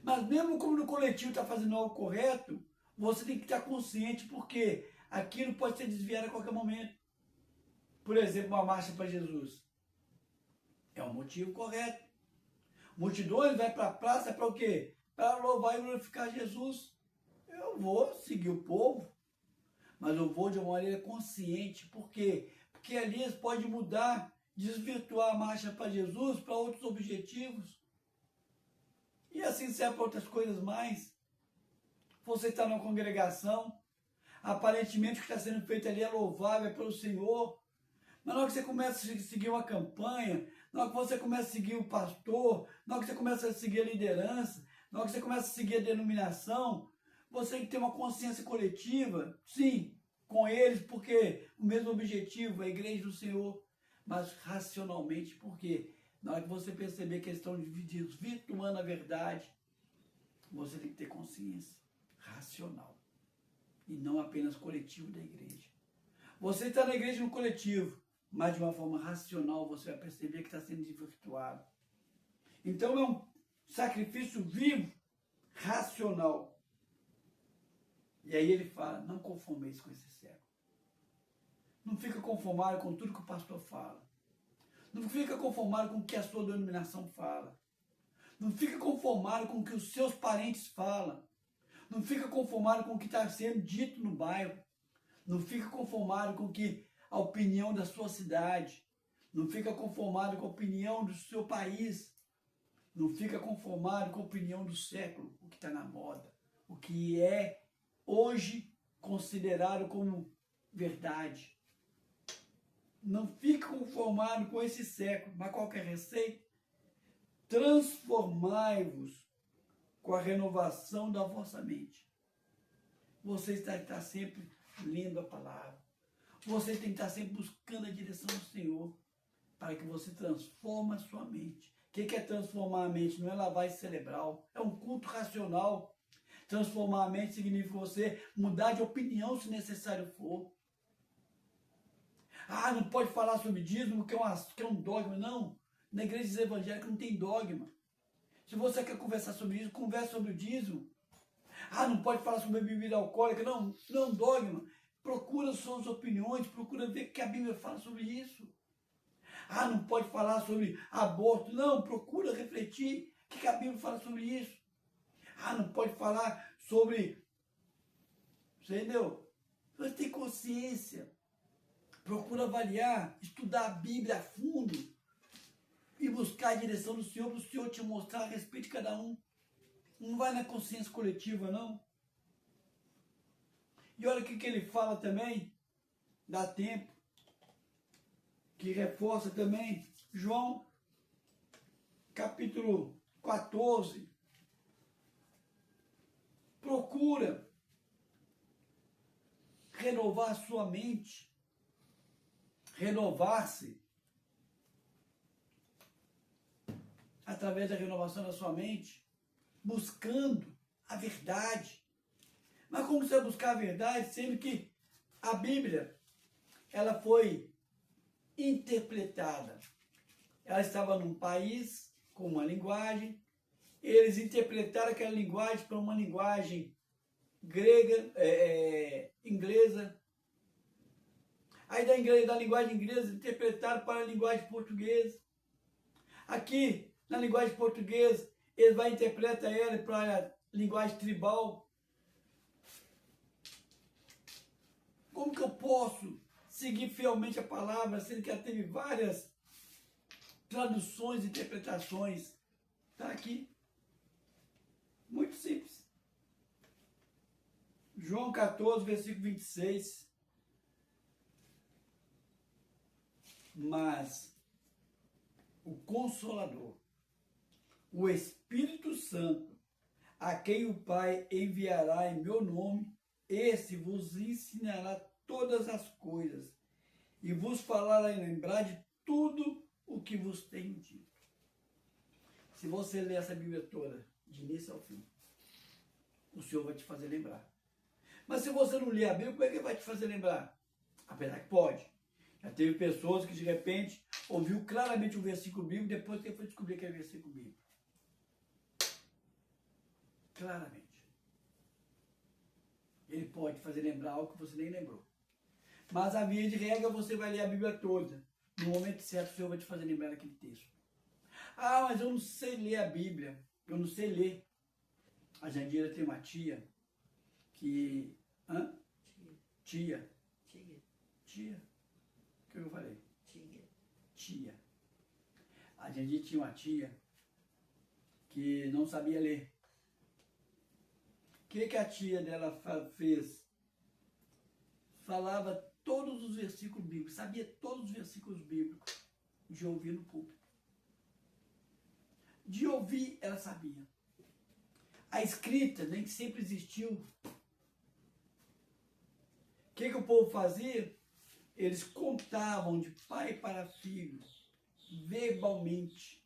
Mas mesmo como o coletivo está fazendo algo correto, você tem que estar consciente, porque aquilo pode ser desviado a qualquer momento. Por exemplo, uma marcha para Jesus. É um motivo correto. Multidões vai para a praça para o quê? Para louvar e glorificar Jesus. Eu vou seguir o povo, mas eu vou de uma maneira consciente. Por quê? Porque ali eles podem mudar, desvirtuar a marcha para Jesus para outros objetivos. E assim serve para outras coisas mais. Você está numa congregação, aparentemente o que está sendo feito ali é louvável, é pelo Senhor. Mas na hora que você começa a seguir uma campanha, na hora que você começa a seguir o pastor, na hora que você começa a seguir a liderança, na hora que você começa a seguir a denominação, você tem que ter uma consciência coletiva, sim, com eles, porque o mesmo objetivo, a igreja do Senhor, mas racionalmente, porque na hora que você perceber que eles estão desvirtuando a verdade, você tem que ter consciência racional e não apenas coletivo da igreja. Você está na igreja no coletivo, mas de uma forma racional você vai perceber que está sendo desvirtuado. Então é um sacrifício vivo, racional. E aí ele fala, não conformeis com esse século. Não fica conformado com tudo que o pastor fala. Não fica conformado com o que a sua denominação fala. Não fica conformado com o que os seus parentes falam. Não fica conformado com o que está sendo dito no bairro. Não fica conformado com a opinião da sua cidade. Não fica conformado com a opinião do seu país. Não fica conformado com a opinião do século, o que está na moda. O que é hoje considerado como verdade. Não fica conformado com esse século. Mas qual que é a receita? Transformai-vos com a renovação da vossa mente. Você está sempre lendo a palavra. Você tem que estar sempre buscando a direção do Senhor para que você transforme a sua mente. O que é transformar a mente? Não é lavagem cerebral, é um culto racional. Transformar a mente significa você mudar de opinião se necessário for. Ah, não pode falar sobre dízimo, que é um dogma. Não, na igreja evangélica não tem dogma. Se você quer conversar sobre isso, converse sobre o dízimo. Ah, não pode falar sobre a bebida alcoólica. Não, não é um dogma. Procura suas opiniões, procura ver o que a Bíblia fala sobre isso. Ah, não pode falar sobre aborto. Não, procura refletir o que a Bíblia fala sobre isso. Ah, não pode falar sobre... Você entendeu? Você tem consciência. Procura avaliar, estudar a Bíblia a fundo e buscar a direção do Senhor para o Senhor te mostrar a respeito de cada um. Não vai na consciência coletiva, não. E olha o que ele fala também, dá tempo, que reforça também, João, capítulo 14. Procura renovar a sua mente, através da renovação da sua mente, buscando a verdade. Mas como você vai buscar a verdade, sendo que a Bíblia, ela foi interpretada. Ela estava num país com uma linguagem, eles interpretaram aquela linguagem para uma linguagem grega, inglesa. Aí da linguagem inglesa interpretaram para a linguagem portuguesa. Aqui, na linguagem portuguesa, ele vai interpretar ela para a linguagem tribal. Como que eu posso seguir fielmente a palavra, sendo que ela teve várias traduções e interpretações? Está aqui. Muito simples. João 14, versículo 26. Mas o Consolador, o Espírito Santo, a quem o Pai enviará em meu nome, esse vos ensinará todas as coisas e vos falará em lembrar de tudo o que vos tenho dito. Se você ler essa Bíblia toda, de início ao fim, o Senhor vai te fazer lembrar. Mas se você não ler a Bíblia, como é que ele vai te fazer lembrar? Apesar que pode. Já teve pessoas que de repente ouviu claramente um versículo bíblico, depois que ele foi descobrir que é versículo bíblico. Claramente. Ele pode fazer lembrar algo que você nem lembrou. Mas a via de regra, você vai ler a Bíblia toda. No momento certo, o Senhor vai te fazer lembrar aquele texto. Ah, mas eu não sei ler a Bíblia. Eu não sei ler. A Jandira tem uma tia que... Hã? Tia. O que eu falei? Tia. A Jandira tinha uma tia que não sabia ler. O que a tia dela fez? Falava todos os versículos bíblicos, sabia todos os versículos bíblicos de ouvir no púlpito. De ouvir, ela sabia. A escrita nem sempre existiu. O que o povo fazia? Eles contavam de pai para filho, verbalmente,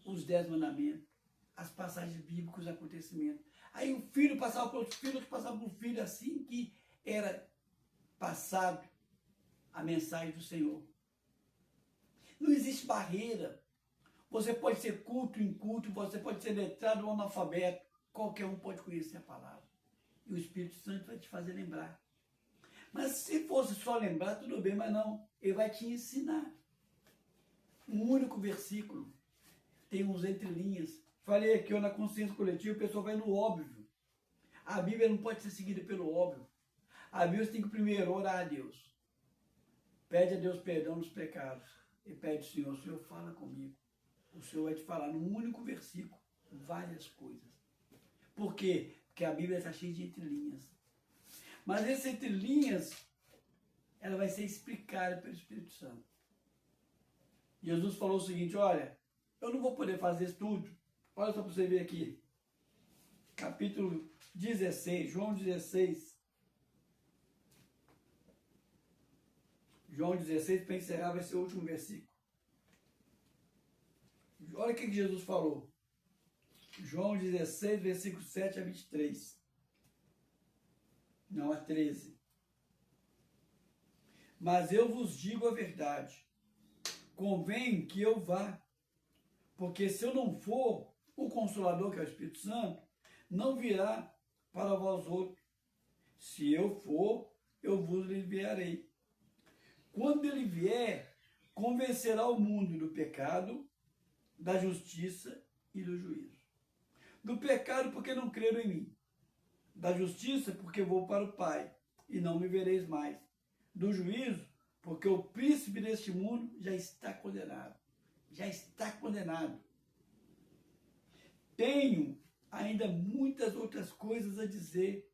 os 10 mandamentos, as passagens bíblicas, os acontecimentos. Aí o filho passava para o filho, que passava para o filho, assim que era passado a mensagem do Senhor. Não existe barreira. Você pode ser culto, inculto, você pode ser letrado ou analfabeto. Qualquer um pode conhecer a palavra. E o Espírito Santo vai te fazer lembrar. Mas se fosse só lembrar, tudo bem, mas não. Ele vai te ensinar. Um único versículo. Tem uns entrelinhas. Falei aqui, na consciência coletiva, o pessoal vai no óbvio. A Bíblia não pode ser seguida pelo óbvio. A Bíblia tem que primeiro orar a Deus. Pede a Deus perdão dos pecados. E pede, Senhor, o Senhor fala comigo. O Senhor vai te falar num único versículo várias coisas. Por quê? Porque a Bíblia está cheia de entrelinhas. Mas essas entrelinhas, ela vai ser explicada pelo Espírito Santo. Jesus falou o seguinte, olha, eu não vou poder fazer isso tudo. Olha só para você ver aqui. Capítulo 16, João 16. João 16, para encerrar, vai ser o último versículo. Olha o que Jesus falou. João 16, versículo 7 a 23. Não, a 13. Mas eu vos digo a verdade. Convém que eu vá. Porque se eu não for, o Consolador, que é o Espírito Santo, não virá para vós outros. Se eu for, eu vos enviarei. Quando ele vier, convencerá o mundo do pecado, da justiça e do juízo. Do pecado, porque não creram em mim. Da justiça, porque vou para o Pai, e não me vereis mais. Do juízo, porque o príncipe deste mundo já está condenado. Já está condenado. Tenho ainda muitas outras coisas a dizer,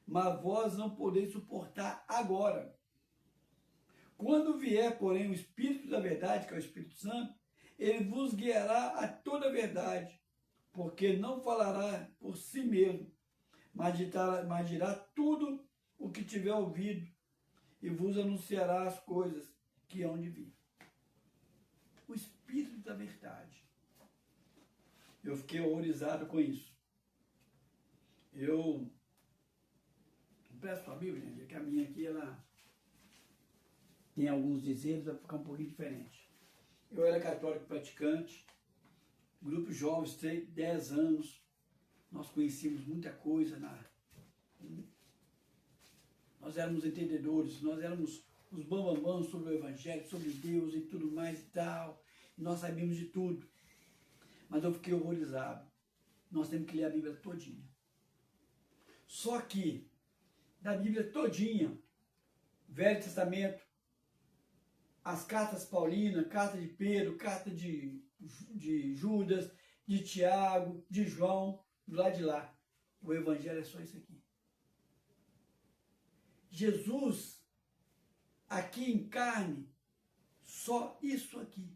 mas vós não podeis suportar agora. Quando vier, porém, o Espírito da verdade, que é o Espírito Santo, ele vos guiará a toda a verdade, porque não falará por si mesmo, mas dirá tudo o que tiver ouvido, e vos anunciará as coisas que hão de vir. O Espírito Espírito da verdade. Eu fiquei horrorizado com isso. Eu presto a Bíblia, que a minha aqui, ela tem alguns dizeres, vai ficar um pouquinho diferente. Eu era católico praticante, grupo jovens, 10 anos, nós conhecíamos muita coisa, nós éramos entendedores, nós éramos os bambambãs sobre o Evangelho, sobre Deus e tudo mais e tal, e nós sabíamos de tudo. Mas eu fiquei horrorizado. Nós temos que ler a Bíblia todinha. Só que, da Bíblia todinha, Velho Testamento, as cartas paulinas, carta de Pedro, carta de Judas, de Tiago, de João, do lado de lá. O Evangelho é só isso aqui. Jesus, aqui em carne, só isso aqui.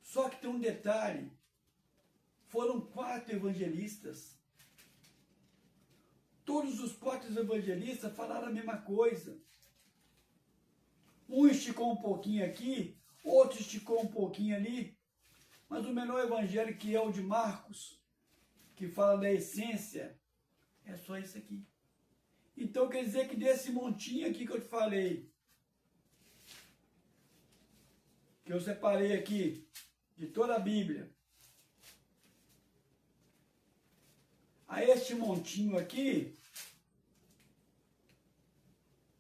Só que tem um detalhe, foram 4 evangelistas. Todos os 4 evangelistas falaram a mesma coisa. Um esticou um pouquinho aqui, outro esticou um pouquinho ali, mas o menor evangelho, que é o de Marcos, que fala da essência, é só isso aqui. Então quer dizer que desse montinho aqui que eu te falei, que eu separei aqui, de toda a Bíblia, a este montinho aqui,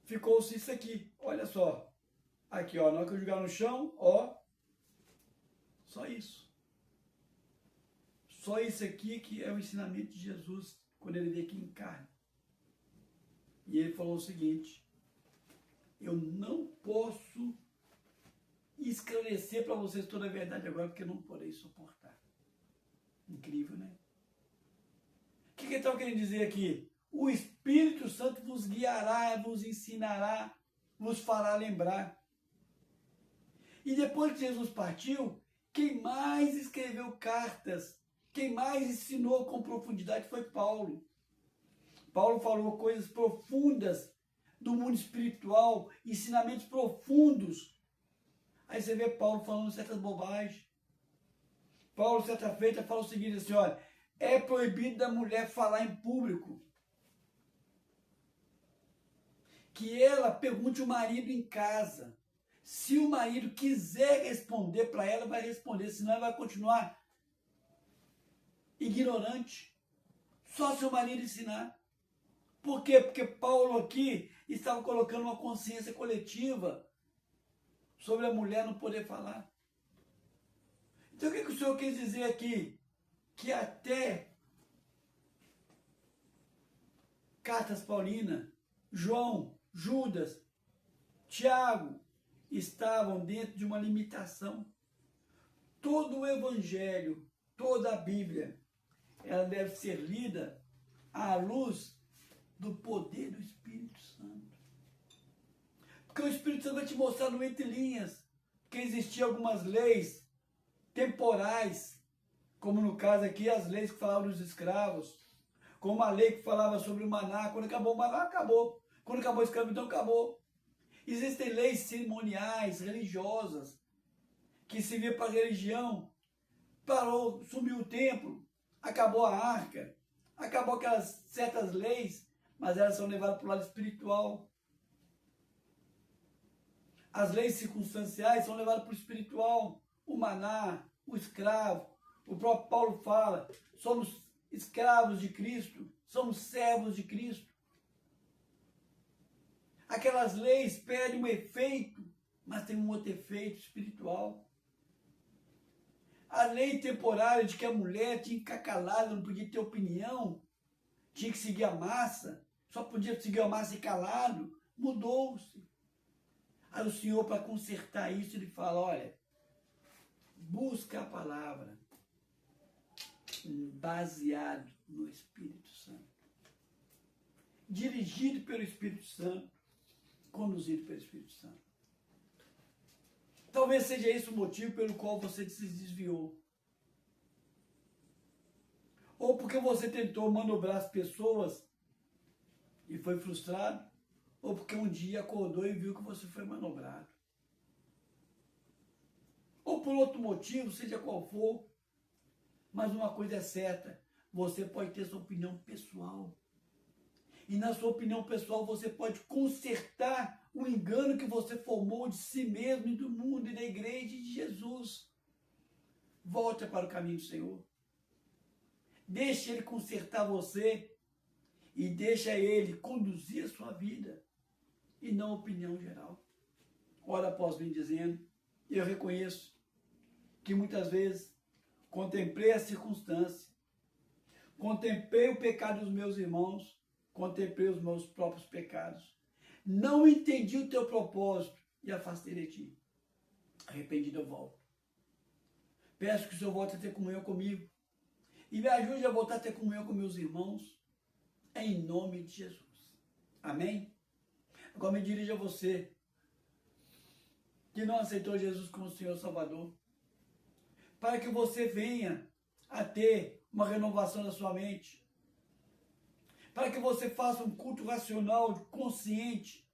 ficou-se isso aqui, olha só. Aqui, ó, na hora que eu jogar no chão, ó, só isso. Só isso aqui que é o ensinamento de Jesus, quando ele veio aqui em carne. E ele falou o seguinte, eu não posso esclarecer para vocês toda a verdade agora, porque eu não porei suportar. Incrível, né? O que ele estava querendo dizer aqui? O Espírito Santo vos guiará, vos ensinará, vos fará lembrar. E depois que Jesus partiu, quem mais escreveu cartas, quem mais ensinou com profundidade foi Paulo. Paulo falou coisas profundas do mundo espiritual, ensinamentos profundos. Aí você vê Paulo falando certas bobagens. Paulo, certa feita, fala o seguinte assim, olha, é proibido da mulher falar em público. Que ela pergunte o marido em casa. Se o marido quiser responder para ela, vai responder, senão ela vai continuar ignorante. Só se o marido ensinar. Por quê? Porque Paulo aqui estava colocando uma consciência coletiva sobre a mulher não poder falar. Então o que o Senhor quis dizer aqui? Que até cartas paulinas, João, Judas, Tiago, estavam dentro de uma limitação. Todo o Evangelho, toda a Bíblia, ela deve ser lida à luz do poder do Espírito Santo. Porque o Espírito Santo vai te mostrar no entre linhas que existiam algumas leis temporais, como no caso aqui as leis que falavam dos escravos, como a lei que falava sobre o maná. Quando acabou o maná, acabou. Quando acabou a escravidão, acabou. Existem leis cerimoniais, religiosas, que serviam para a religião. Parou, sumiu o templo, acabou a arca, acabou aquelas certas leis, mas elas são levadas para o lado espiritual. As leis circunstanciais são levadas para o espiritual. O maná, o escravo. O próprio Paulo fala, somos escravos de Cristo, somos servos de Cristo. Aquelas leis perdem um efeito, mas tem um outro efeito espiritual. A lei temporária de que a mulher tinha que ficar calada, não podia ter opinião, tinha que seguir a massa, só podia seguir a massa e calado, mudou-se. Aí o Senhor, para consertar isso, ele fala, olha, busca a palavra baseado no Espírito Santo. Dirigido pelo Espírito Santo, conduzido pelo Espírito Santo. Talvez seja esse o motivo pelo qual você se desviou. Ou porque você tentou manobrar as pessoas e foi frustrado, ou porque um dia acordou e viu que você foi manobrado. ou por outro motivo, seja qual for. Mas uma coisa é certa, você pode ter sua opinião pessoal. E na sua opinião pessoal você pode consertar o engano que você formou de si mesmo e do mundo e da igreja e de Jesus. Volte para o caminho do Senhor. Deixe Ele consertar você e deixa Ele conduzir a sua vida e não a opinião geral. Ora após mim dizendo, eu reconheço que muitas vezes contemplei a circunstância, contemplei o pecado dos meus irmãos, contemplei os meus próprios pecados. Não entendi o teu propósito e afastei de ti. Arrependido eu volto. Peço que o Senhor volte a ter comunhão comigo e me ajude a voltar a ter comunhão com meus irmãos, em nome de Jesus. Amém? Agora me dirijo a você que não aceitou Jesus como Senhor Salvador, para que você venha a ter uma renovação da sua mente, para que você faça um culto racional, consciente,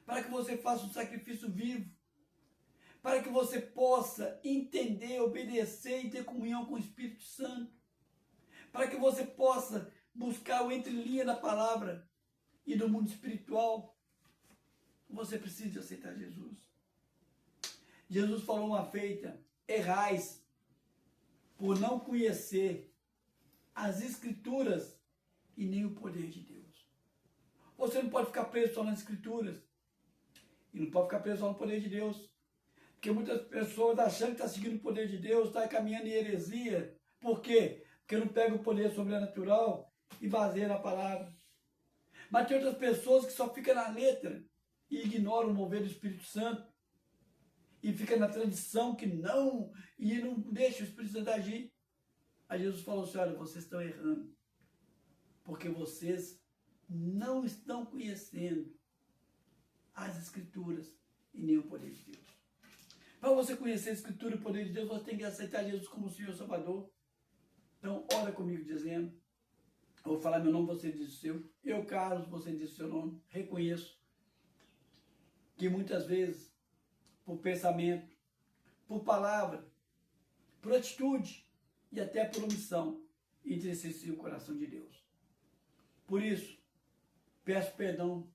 para que você faça um sacrifício vivo, para que você possa entender, obedecer e ter comunhão com o Espírito Santo, para que você possa buscar o entre-linha da palavra e do mundo espiritual. Você precisa aceitar Jesus. Jesus falou uma feita, errais por não conhecer as Escrituras e nem o poder de Deus. Você não pode ficar preso só nas Escrituras e não pode ficar preso só no poder de Deus. Porque muitas pessoas achando que está seguindo o poder de Deus, está caminhando em heresia. Por quê? Porque não pega o poder sobrenatural e baseia na palavra. Mas tem outras pessoas que só ficam na letra e ignoram o mover do Espírito Santo. E fica na tradição que não, e não deixa o Espírito Santo agir. Aí Jesus falou assim, olha, vocês estão errando, porque vocês não estão conhecendo as Escrituras e nem o poder de Deus. Para você conhecer a Escritura e o poder de Deus, você tem que aceitar Jesus como o Senhor Salvador. Então, ora comigo dizendo, eu vou falar meu nome, você diz o seu. Eu, Carlos, você diz o seu nome. Reconheço que muitas vezes, por pensamento, por palavra, por atitude e até por omissão, entristeci o coração de Deus. Por isso, peço perdão.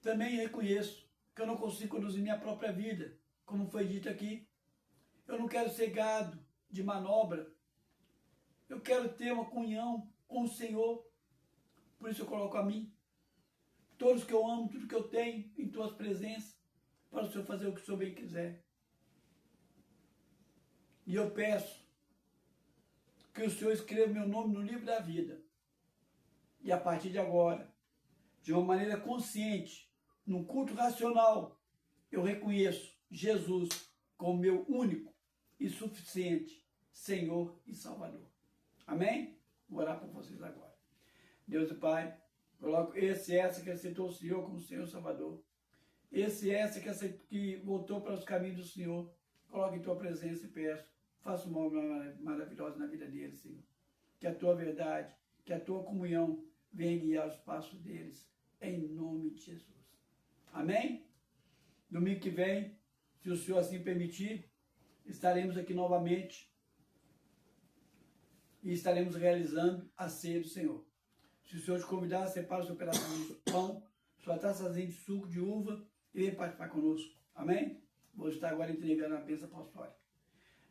Também reconheço que eu não consigo conduzir minha própria vida, como foi dito aqui. Eu não quero ser gado de manobra. Eu quero ter uma comunhão com o Senhor. Por isso eu coloco a mim, todos que eu amo, tudo que eu tenho, em tuas presenças, para o Senhor fazer o que o Senhor bem quiser. E eu peço que o Senhor escreva meu nome no livro da vida. E a partir de agora, de uma maneira consciente, num culto racional, eu reconheço Jesus como meu único e suficiente Senhor e Salvador. Amém? Vou orar por vocês agora. Deus e Pai, coloco esse e essa que aceitou o Senhor como Senhor e Salvador. Esse e essa que voltou para os caminhos do Senhor. Coloque em tua presença e peço, faça uma obra maravilhosa na vida deles, Senhor. Que a tua verdade, que a tua comunhão venha guiar os passos deles, em nome de Jesus. Amém? Domingo que vem, se o Senhor assim permitir, estaremos aqui novamente e estaremos realizando a ceia do Senhor. Se o Senhor te convidar, separa o seu pedacinho de pão, sua taçazinha de suco de uva e vem participar conosco. Amém? Vou estar agora entregando a bênção apostólica.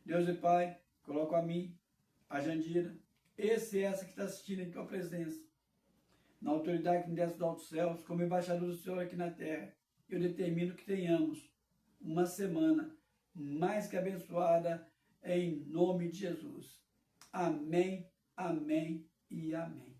Deus e Pai, coloco a mim, a Jandira, esse e essa que está assistindo em tua presença, na autoridade que me desce do alto céus, como embaixador do Senhor aqui na terra, eu determino que tenhamos uma semana mais que abençoada, em nome de Jesus. Amém, amém e amém.